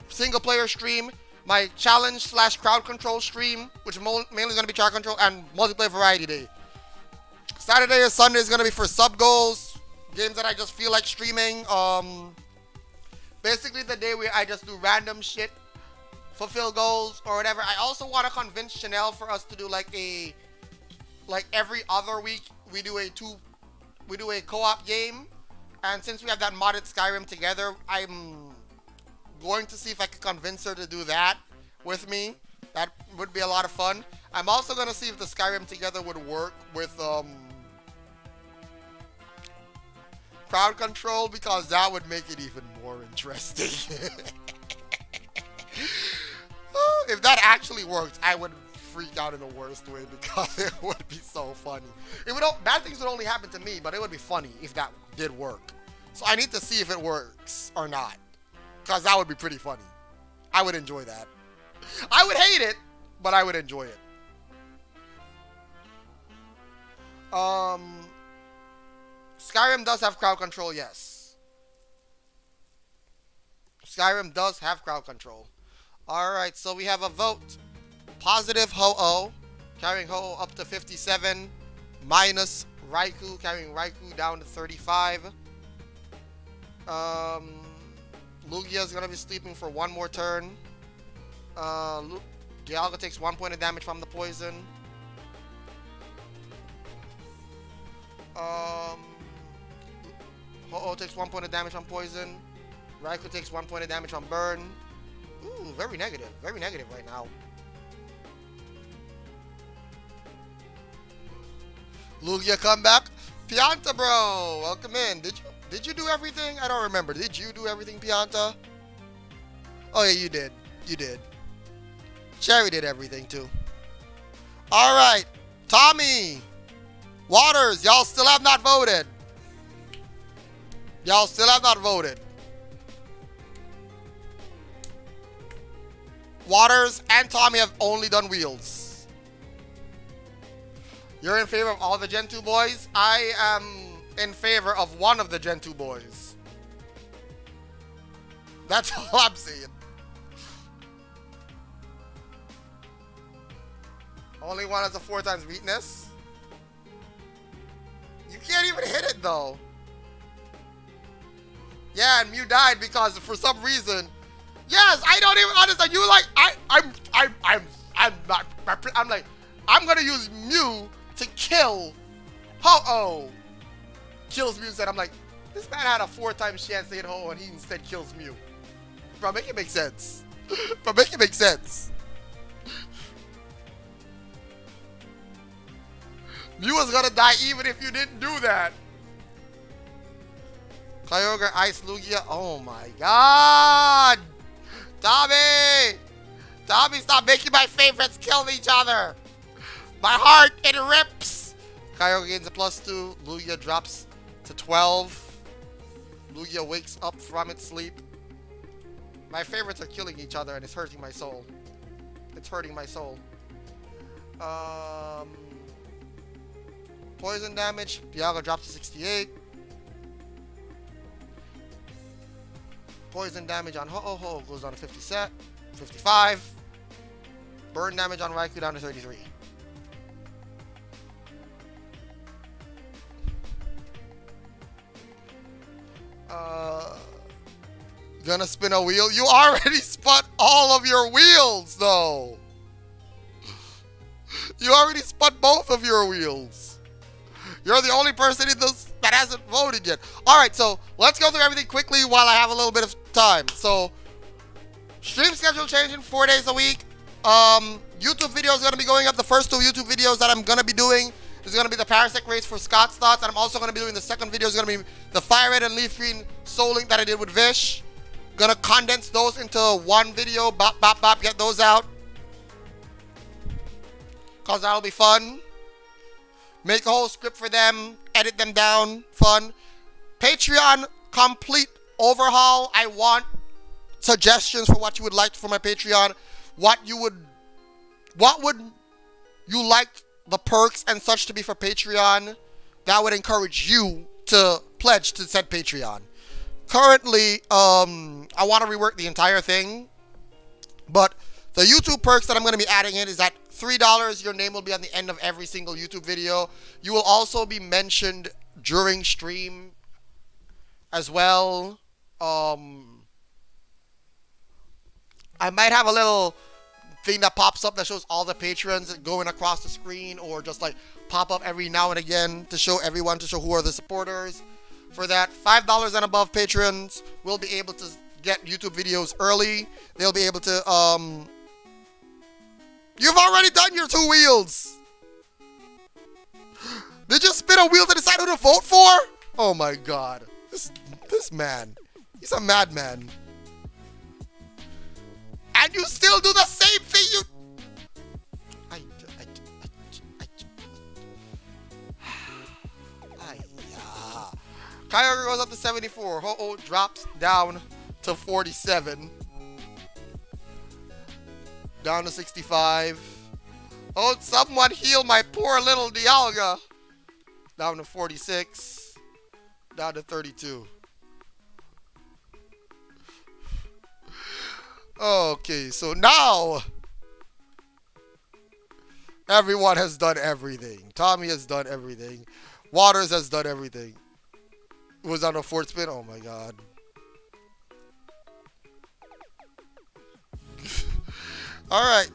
single player stream. My challenge / crowd control stream, which is mainly going to be crowd control, and multiplayer variety day. Saturday or Sunday is going to be for sub goals. Games that I just feel like streaming. Basically the day where I just do random shit, fulfill goals or whatever. I also want to convince Chanel for us to do like every other week we do a co-op game. And since we have that modded Skyrim together, I'm going to see if I can convince her to do that with me. That would be a lot of fun. I'm also going to see if the Skyrim together would work with crowd control, because that would make it even more interesting. If that actually worked, I would freak out in the worst way, because it would be so funny. Bad things would only happen to me, but it would be funny if that did work. So I need to see if it works or not, because that would be pretty funny. I would enjoy that. I would hate it, but I would enjoy it. Um, Skyrim does have crowd control, yes. Skyrim does have crowd control. Alright, so we have a vote. Positive Ho-Oh, carrying Ho-Oh up to 57. Minus Raikou, carrying Raikou down to 35. Lugia's gonna be sleeping for one more turn. Dialga takes 1 point of damage from the poison. Ho-Oh takes 1 point of damage from poison. Raikou takes 1 point of damage from burn. Ooh, very negative right now. Lugia comeback. Pianta, bro, welcome in. Did you do everything? I don't remember. Did you do everything, Pianta? Oh yeah, you did. You did. Cherry did everything too. All right, Tommy, Waters, y'all still have not voted. Y'all still have not voted. Waters and Tommy have only done wheels. You're in favor of all the Gen 2 boys? I am in favor of one of the Gen 2 boys. That's all I'm saying. Only one has a 4 times weakness. You can't even hit it though. Yeah, and Mew died because for some reason. Yes, I don't even understand. You like I'm like I'm gonna use Mew to kill Ho-Oh. Kills Mew instead. I'm like, this man had a 4 times chance to hit Ho-Oh and he instead kills Mew. Bro, make it make sense. Bro, make it make sense. Mew was gonna die even if you didn't do that. Kyogre, Ice, Lugia. Oh my god! Tommy! Tommy, stop making my favorites kill each other! My heart, it rips! Kyogre gains a +2. Lugia drops to 12. Lugia wakes up from its sleep. My favorites are killing each other and it's hurting my soul. It's hurting my soul. Poison damage. Dialga drops to 68. Poison damage on Ho-Oh goes down to 55. Burn damage on Raikou down to 33. Gonna spin a wheel? You already spun all of your wheels, though. You already spun both of your wheels. You're the only person in this that hasn't voted yet. Alright, so let's go through everything quickly while I have a little bit of time. So, stream schedule changing 4 days a week. YouTube video is going to be going up. The first 2 YouTube videos that I'm going to be doing is going to be the Parasect race for Scott's thoughts. And I'm also going to be doing the second video is going to be the Fire Red and Leaf Green Soul Link that I did with Vish. Gonna condense those into one video. Bop, bop, bop. Get those out. Because that'll be fun. Make a whole script for them. Edit them down. Fun. Patreon complete overhaul. I want suggestions for what you would like for my Patreon. What would you like the perks and such to be for Patreon? That would encourage you to pledge to said Patreon. Currently, I want to rework the entire thing. But the YouTube perks that I'm going to be adding in is that $3, your name will be on the end of every single YouTube video. You will also be mentioned during stream as well. I might have a little thing that pops up that shows all the patrons going across the screen, or just like pop up every now and again to show everyone, to show who are the supporters. For that, $5 and above patrons will be able to get YouTube videos early. They'll be able to, you've already done your 2 wheels. Did you spin a wheel to decide who to vote for? Oh my god. This man. He's a madman. And you still do the same thing you... Kyogre goes up to 74. Ho-Oh drops down to 47. Down to 65. Oh, someone heal my poor little Dialga. down to 46, down to 32. Okay, so now everyone has done everything. Tommy has done everything. Waters has done everything. Was on a fourth spin? Oh my god. Alright,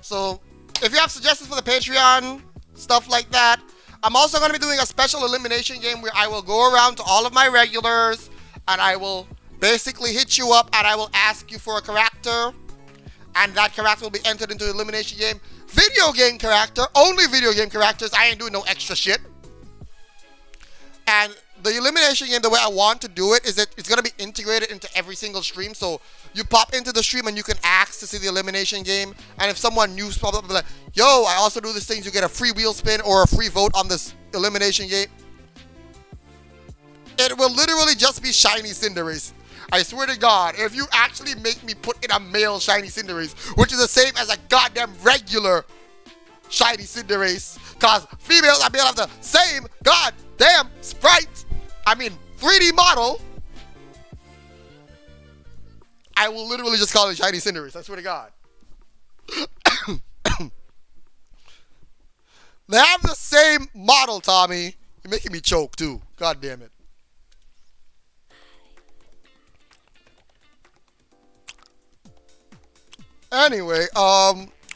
so if you have suggestions for the Patreon, stuff like that, I'm also going to be doing a special elimination game where I will go around to all of my regulars and I will basically hit you up and I will ask you for a character, and that character will be entered into the elimination game. Video game character, only video game characters. I ain't doing no extra shit. And the elimination game, the way I want to do it is that it's going to be integrated into every single stream. So you pop into the stream and you can ask to see the elimination game. And if someone new pops up, be like, yo, I also do these things. You get a free wheel spin or a free vote on this elimination game. It will literally just be shiny Cinderace. I swear to God, if you actually make me put in a male shiny Cinderace, which is the same as a goddamn regular shiny Cinderace, because females and male have the same goddamn sprite, 3D model, I will literally just call it shiny Cinderace. I swear to God. They have the same model, Tommy. You're making me choke, too. God damn it. Anyway,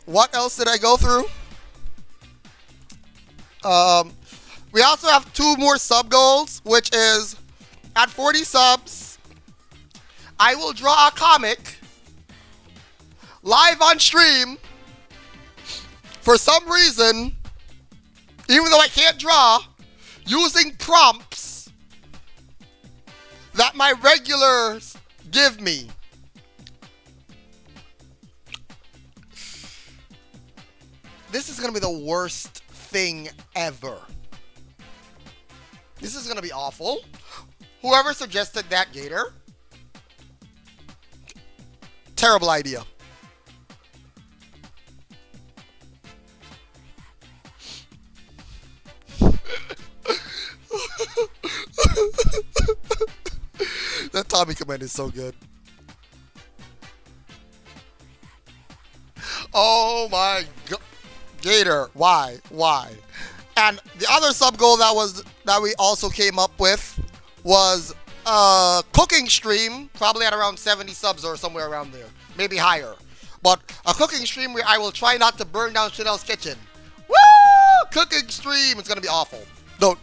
what else did I go through? We also have 2 more sub goals, which is at 40 subs, I will draw a comic live on stream. For some reason, even though I can't draw, using prompts that my regulars give me. This is going to be the worst thing ever. This is going to be awful. Whoever suggested that, Gator, terrible idea. That Tommy command is so good. Oh my god. Gator, why? And the other sub goal that we also came up with was a cooking stream, probably at around 70 subs or somewhere around there, maybe higher. But a cooking stream where I will try not to burn down Chanel's kitchen. Woo! Cooking stream. It's gonna be awful. Don't.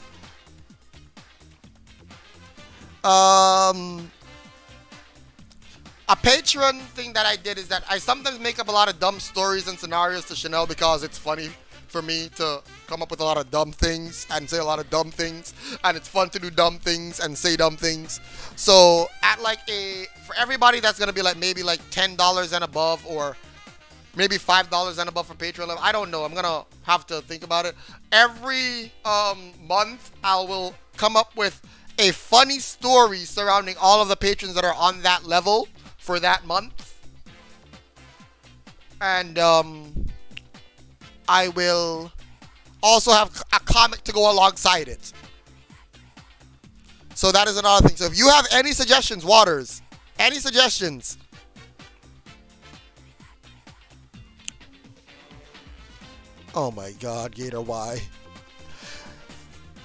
A Patreon thing that I did is that I sometimes make up a lot of dumb stories and scenarios to Chanel because it's funny for me to come up with a lot of dumb things and say a lot of dumb things, and it's fun to do dumb things and say dumb things. So at for everybody that's gonna be maybe $10 and above, or maybe $5 and above for Patreon level, I don't know, I'm gonna have to think about it. Every month I will come up with a funny story surrounding all of the patrons that are on that level for that month, and I will also have a comic to go alongside it. So that is another thing. So if you have any suggestions, Waters, any suggestions, oh my god, Gator, why?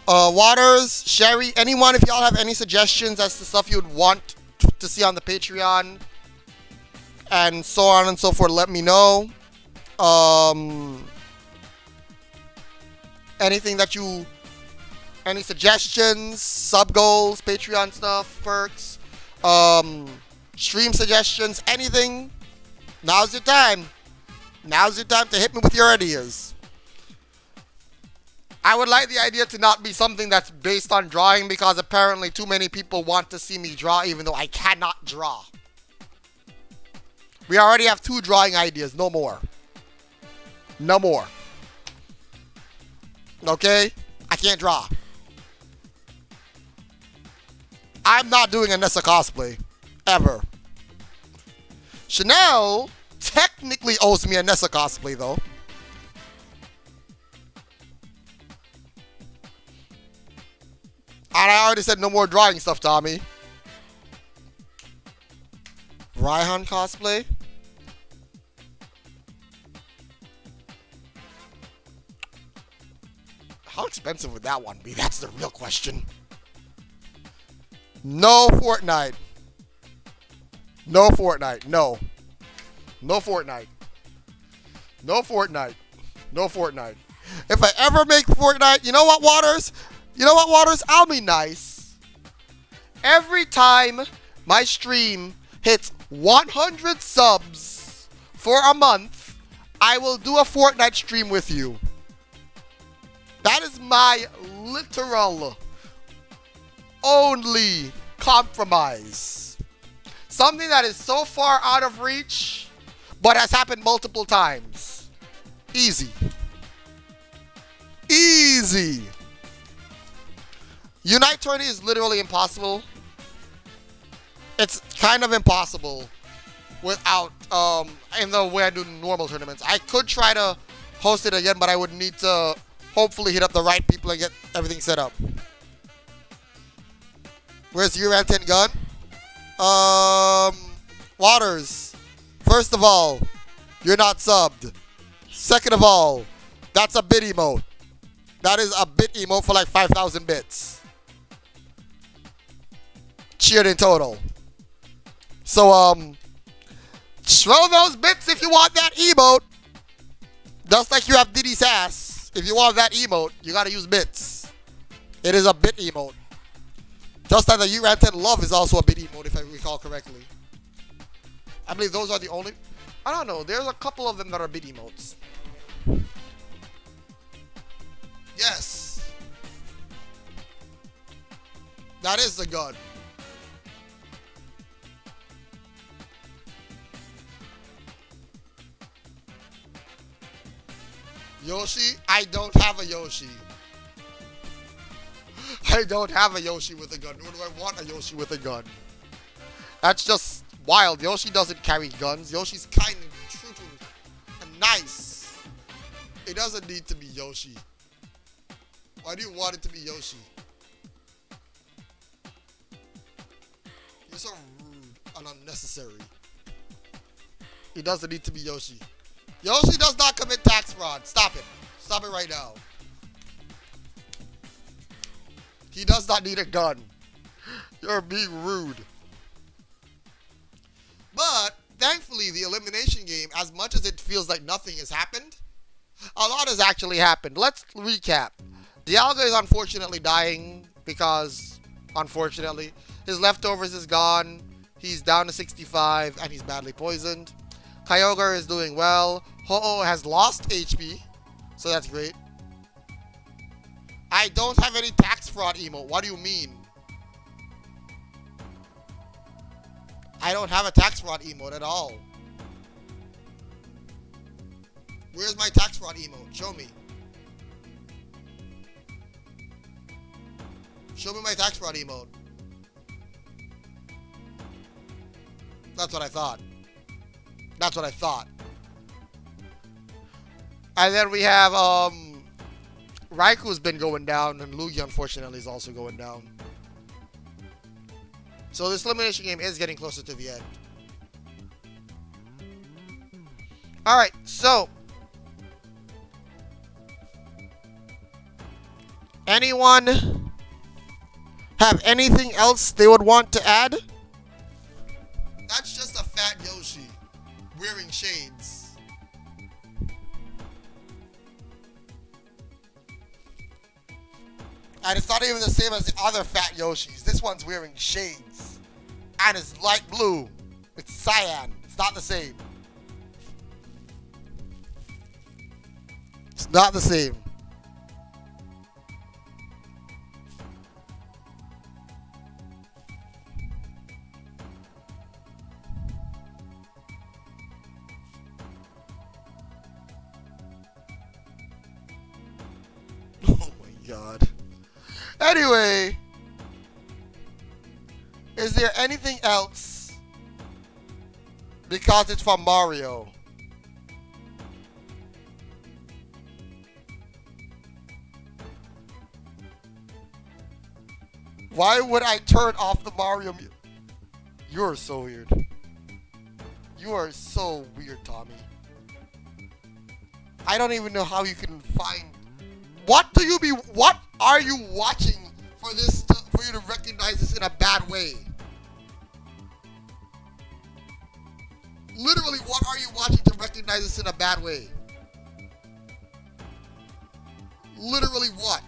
Waters, Sherry, anyone, if y'all have any suggestions as to stuff you'd want to see on the Patreon and so on and so forth, let me know. Anything that any suggestions, sub goals, Patreon stuff, perks, stream suggestions, anything, now's your time. Now's your time to hit me with your ideas. I would like the idea to not be something that's based on drawing, because apparently too many people want to see me draw even though I cannot draw. We already have 2 drawing ideas, no more. No more. Okay? I can't draw. I'm not doing a Nessa cosplay. Ever. Chanel technically owes me a Nessa cosplay, though. And I already said no more drawing stuff, Tommy. Raihan cosplay? How expensive would that one be? That's the real question. No Fortnite. No Fortnite. No. No Fortnite. No Fortnite. No Fortnite. If I ever make Fortnite, you know what, Waters? You know what, Waters? I'll be nice. Every time my stream hits 100 subs for a month, I will do a Fortnite stream with you. That is my literal only compromise. Something that is so far out of reach, but has happened multiple times. Easy. Easy. Unite tourney is literally impossible. It's kind of impossible without, in the way I do normal tournaments. I could try to host it again, but I would need to hopefully hit up the right people and get everything set up. Where's your antenna gun? Waters. First of all, you're not subbed. Second of all, that's a bit emote. That is a bit emote for like 5,000 bits. Cheered in total. So, throw those bits if you want that emote. Just like you have Diddy's ass. If you want that emote, you gotta use bits. It is a bit emote. Just like the U-Ran-10 Love is also a bit emote, if I recall correctly. I believe those are the only... I don't know. There's a couple of them that are bit emotes. Yes. That is the gun. Yoshi? I don't have a Yoshi. I don't have a Yoshi with a gun. Nor do I want a Yoshi with a gun. That's just wild. Yoshi doesn't carry guns. Yoshi's kind and true and nice. It doesn't need to be Yoshi. Why do you want it to be Yoshi? You're so rude and unnecessary. It doesn't need to be Yoshi. Yoshi does not commit tax fraud. Stop it. Stop it right now. He does not need a gun. You're being rude. But, thankfully, the Elimination game, as much as it feels like nothing has happened, a lot has actually happened. Let's recap. Dialga is unfortunately dying because, unfortunately, his leftovers is gone. He's down to 65 and he's badly poisoned. Kyogre is doing well. Ho-Oh has lost HP, so that's great. I don't have any tax fraud emote. What do you mean? I don't have a tax fraud emote at all. Where's my tax fraud emote? Show me. Show me my tax fraud emote. That's what I thought. That's what I thought. And then we have, Raiku's been going down, and Lugia, unfortunately, is also going down. So this elimination game is getting closer to the end. Alright, so. Anyone have anything else they would want to add? That's just a fat Yoshi wearing shades. And it's not even the same as the other fat Yoshis. This one's wearing shades. And it's light blue. It's cyan. It's not the same. It's not the same. Oh my god. Anyway, is there anything else? Because it's from Mario. Why would I turn off the Mario music? You're so weird. You are so weird, Tommy. I don't even know how you can find. What are you watching for for you to recognize this in a bad way? Literally, what are you watching to recognize this in a bad way? Literally what?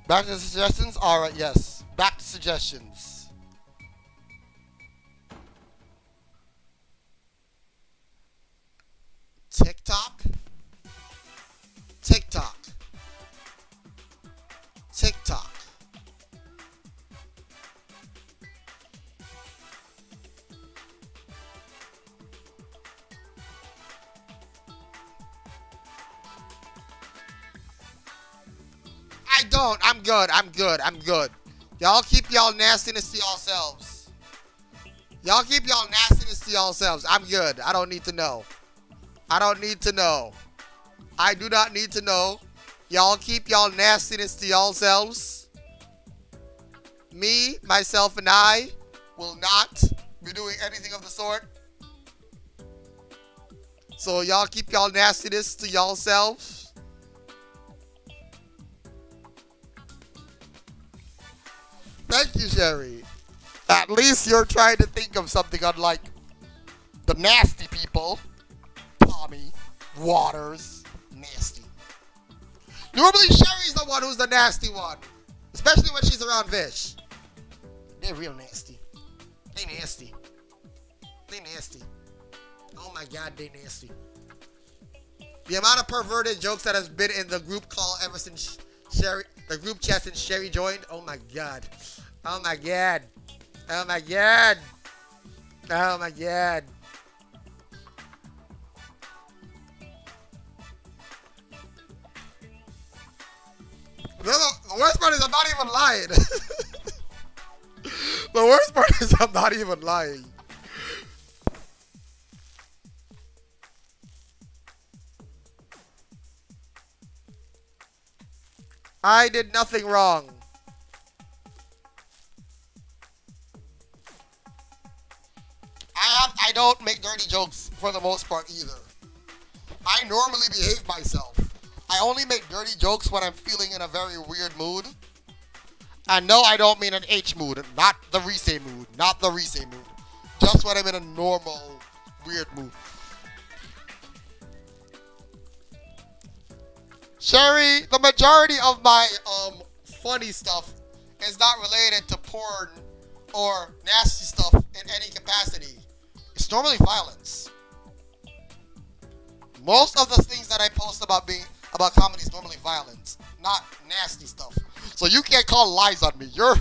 Back to the suggestions? Alright, yes. Back to suggestions. TikTok? TikTok. TikTok. I don't. I'm good. I'm good. I'm good. Y'all keep y'all nastiness to yourselves. Y'all keep y'all nastiness to yourselves. I'm good. I don't need to know. I don't need to know. I do not need to know. Y'all keep y'all nastiness to yourselves. Me, myself, and I will not be doing anything of the sort. So y'all keep y'all nastiness to yourselves. Thank you, Sherry. At least you're trying to think of something unlike the nasty people. Tommy, Waters, nasty. Normally Sherry's the one who's the nasty one. Especially when she's around Vish. They're real nasty. They nasty. They nasty. Oh my god, they nasty. The amount of perverted jokes that has been in the group call ever since Sherry, the group chat since Sherry joined. Oh my god. Oh my god. Oh my god. Oh my god. The worst part is I'm not even lying. The worst part is I'm not even lying. I did nothing wrong. I don't make dirty jokes for the most part either. I normally behave myself. I only make dirty jokes when I'm feeling in a very weird mood. And no, I don't mean an H mood, not the Rise mood, not the Rise mood. Just when I'm in a normal, weird mood. Sherry, the majority of my funny stuff is not related to porn or nasty stuff in any capacity. It's normally violence. Most of the things that I post about comedy is normally violence, not nasty stuff. So you can't call lies on me. You,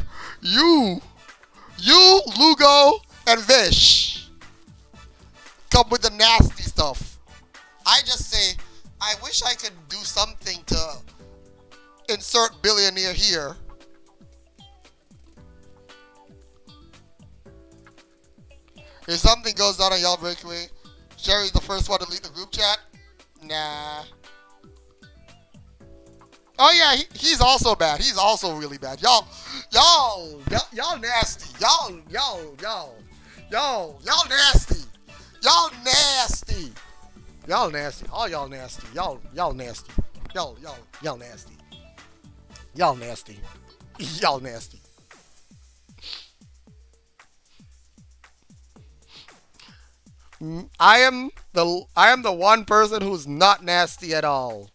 Lugo, and Vish come with the nasty stuff. I just say, I wish I could do something to insert billionaire here. If something goes down on y'all breakaway, Sherry's the first one to leave the group chat. Nah. Oh yeah, he's also bad. He's also really bad. Y'all nasty. Y'all nasty. Y'all nasty. Y'all nasty. All y'all nasty. Y'all nasty. Y'all nasty. Y'all nasty. Y'all nasty. I am the one person who's not nasty at all.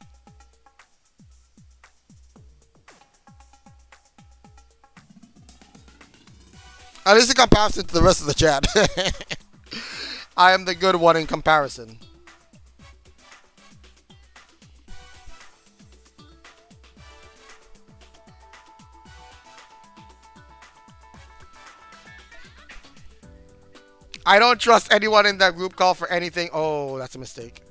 At least in comparison to the rest of the chat. I am the good one in comparison. I don't trust anyone in that group call for anything. Oh, that's a mistake.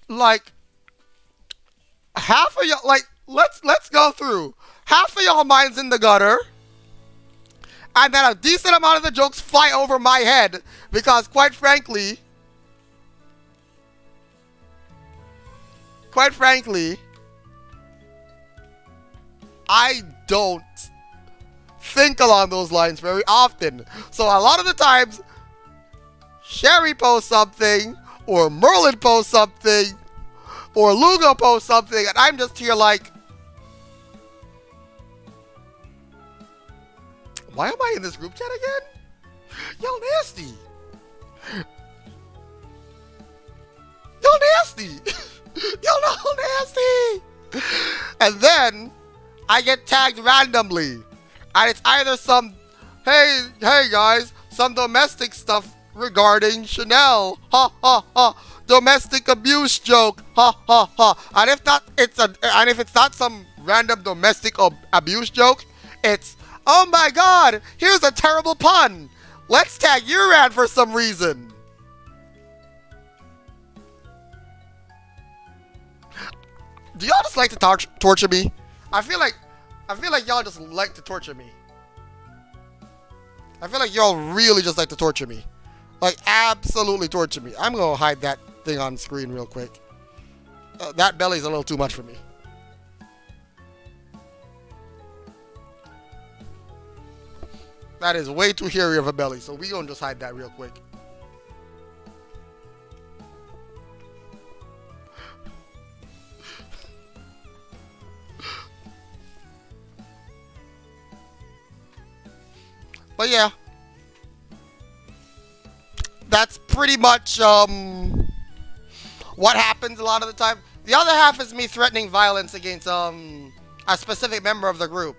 Like half of y'all, like let's go through. Half of y'all minds in the gutter, and then a decent amount of the jokes fly over my head because, quite frankly, I don't think along those lines very often. So a lot of the times, Sherry posts something, or Merlin posts something, or Lugo posts something, and I'm just here like, why am I in this group chat again? Y'all nasty. Y'all nasty. Y'all nasty. And then I get tagged randomly. And it's either some, hey guys, some domestic stuff regarding Chanel. Ha ha ha. Domestic abuse joke. Ha ha ha. And if it's not some random domestic abuse joke, it's, oh my god, here's a terrible pun. Let's tag Uran for some reason. Do y'all just like to torture me? I feel like y'all just like to torture me. I feel like y'all really just like to torture me. Like, absolutely torture me. I'm gonna hide that thing on screen real quick. That belly's a little too much for me. That is way too hairy of a belly, so we gonna just hide that real quick. But yeah, that's pretty much what happens a lot of the time. The other half is me threatening violence against a specific member of the group.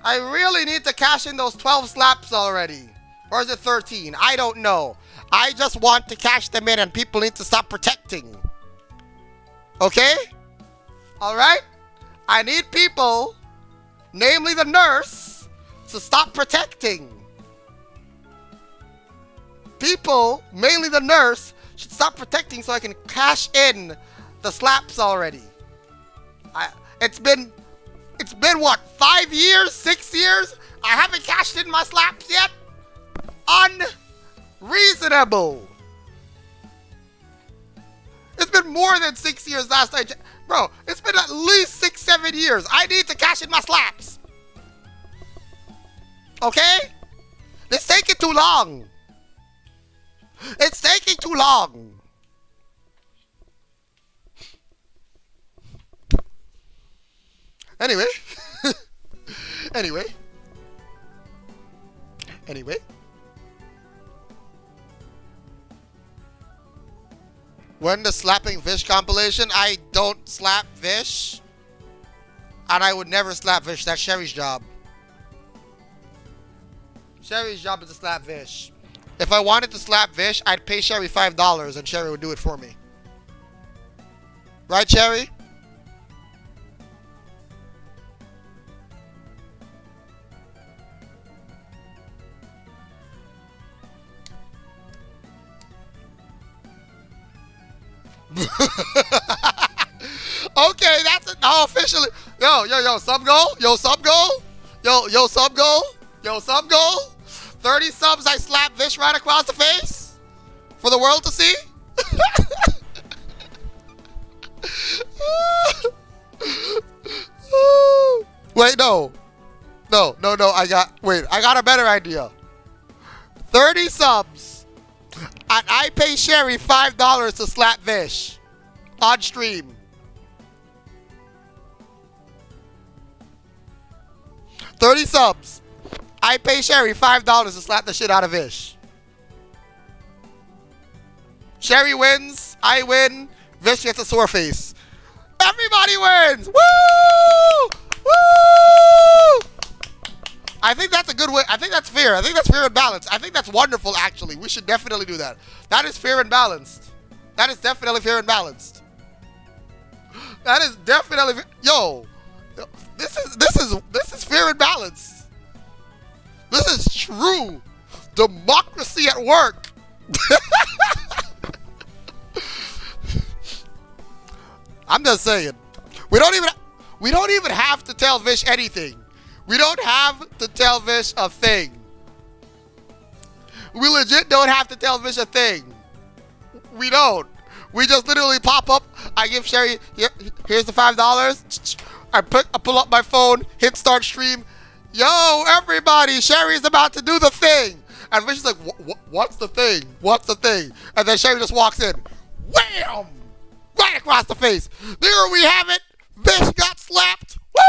I really need to cash in those 12 slaps already. Or is it 13? I don't know. I just want to cash them in, and people need to stop protecting. Okay? Alright? I need people, namely the nurse, to stop protecting. People, mainly the nurse, should stop protecting so I can cash in the slaps already. It's been what, 5 years, 6 years? I haven't cashed in my slaps yet? Unreasonable. It's been more than 6 years last night. Bro, it's been at least 6, 7 years. I need to cash in my slaps. Okay? It's taking too long. It's taking too long. Anyway. Anyway. When the slapping fish compilation, I don't slap fish. And I would never slap fish. That's Sherry's job. Sherry's job is to slap fish. If I wanted to slap fish, I'd pay Sherry $5 and Sherry would do it for me. Right, Sherry? Okay, that's it. Oh, officially. Yo, sub goal. Yo, sub goal. Yo, sub goal. Yo, sub goal. 30 subs, I slap Vish right across the face for the world to see. Wait, no. I got a better idea. 30 subs, and I pay Sherry $5 to slap Vish on stream. 30 subs. I pay Sherry $5 to slap the shit out of Vish. Sherry wins. I win. Vish gets a sore face. Everybody wins. Woo! Woo! I think that's a good way. I think that's fair. I think that's fair and balanced. I think that's wonderful, actually. We should definitely do that. That is fair and balanced. That is definitely fair and balanced. That is definitely... Yo, This is fair and balanced. This is true democracy at work. I'm just saying. We don't even have to tell Vish anything. We don't have to tell Vish a thing. We legit don't have to tell Vish a thing. We don't. We just literally pop up. I give Sherry, here's the $5. I pull up my phone, hit start stream. Yo, everybody, Sherry's about to do the thing. And Vish is like, what's the thing? What's the thing? And then Sherry just walks in. Wham! Right across the face. There we have it. Vish got slapped. Woo!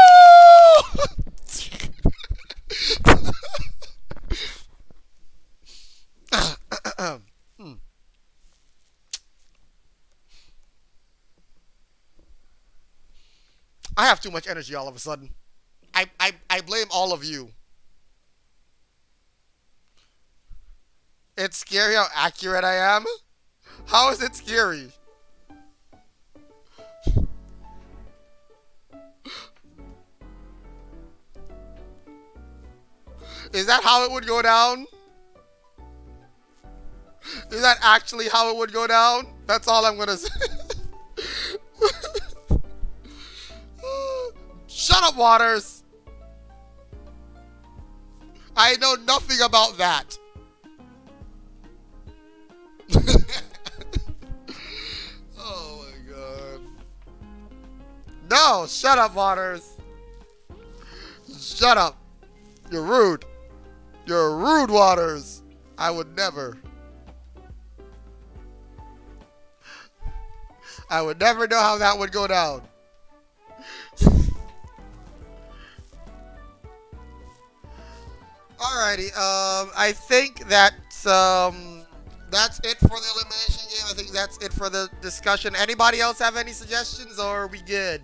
I have too much energy all of a sudden. I blame all of you. It's scary how accurate I am. How is it scary? Is that how it would go down? Is that actually how it would go down? That's all I'm gonna say. Shut up, Waters. I know nothing about that. Oh my god. No, shut up, Waters. Shut up. You're rude. You're rude, Waters. I would never. I would never know how that would go down. Alrighty, I think that's it for the elimination game. I think that's it for the discussion. Anybody else have any suggestions, or are we good?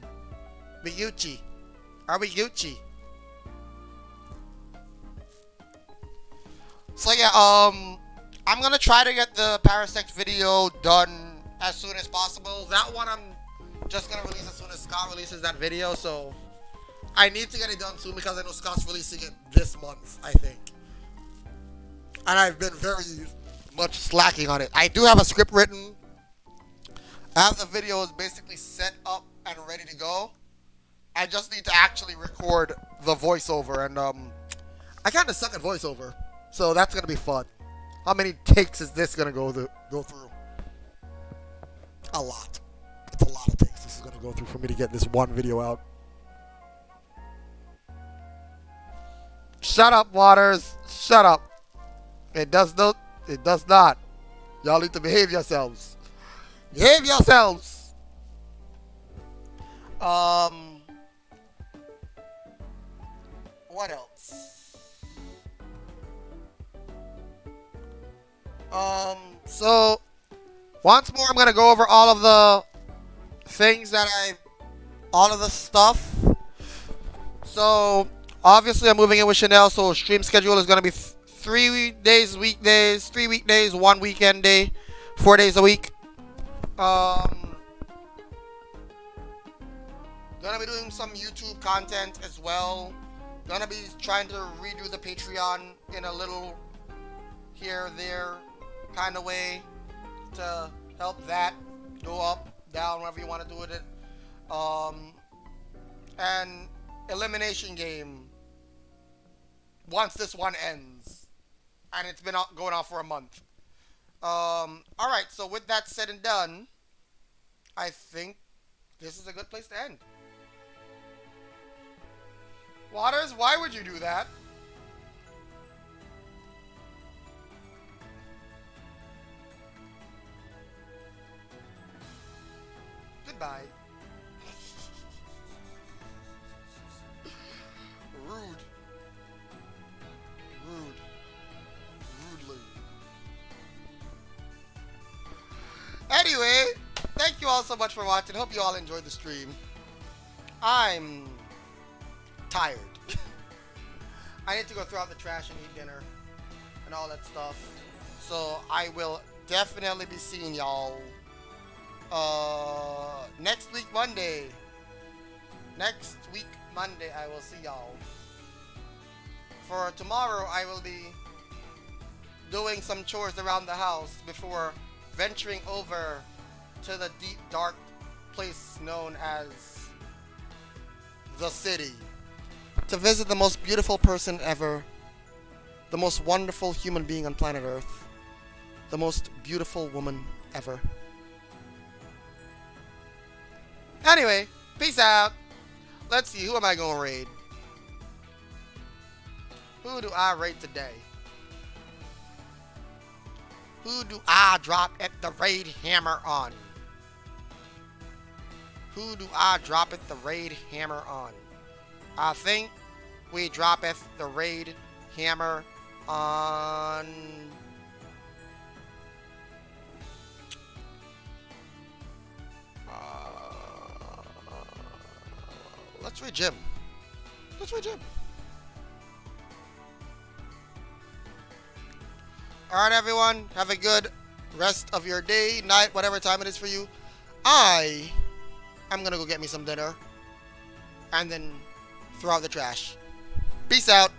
We Gucci? Are we Gucci? So yeah, I'm gonna try to get the Parasect video done as soon as possible. That one I'm just gonna release as soon as Scott releases that video, so I need to get it done soon because I know Scott's releasing it this month, I think. And I've been very much slacking on it. I do have a script written. I have the videos basically set up and ready to go. I just need to actually record the voiceover, and I kind of suck at voiceover, so that's gonna be fun. How many takes is this gonna go through? A lot. It's a lot of takes this is gonna go through for me to get this one video out. Shut up, Waters. Shut up. It does not. It does not. Y'all need to behave yourselves. Behave yourselves. What else? So once more, I'm gonna go over all of the things that all of the stuff. So obviously, I'm moving in with Chanel, so stream schedule is gonna be 3 days, weekdays, 3 weekdays, 1 weekend day, 4 days a week. Gonna be doing some YouTube content as well. Gonna be trying to redo the Patreon in a little here, there kind of way to help that go up, down, whatever you want to do with it. And elimination game once this one ends, and it's been going on for a month. Alright, so with that said and done, I think this is a good place to end. Waters, why would you do that? Goodbye. Rude. Rudely. Anyway, thank you all so much for watching. Hope you all enjoyed the stream. I'm tired. I need to go throw out the trash and eat dinner and all that stuff. So I will definitely be seeing y'all next week Monday. next week, Monday, I will see y'all. For tomorrow, I will be doing some chores around the house before venturing over to the deep, dark place known as the city to visit the most beautiful person ever, the most wonderful human being on planet Earth, the most beautiful woman ever. Anyway, peace out. Let's see, who am I going to raid? Who do I raid today? Who do I drop at the raid hammer on? Who do I drop at the raid hammer on? I think we drop at the raid hammer on... let's raid Jim. Let's raid Jim. Alright, everyone. Have a good rest of your day, night, whatever time it is for you. I'm gonna go get me some dinner and then throw out the trash. Peace out.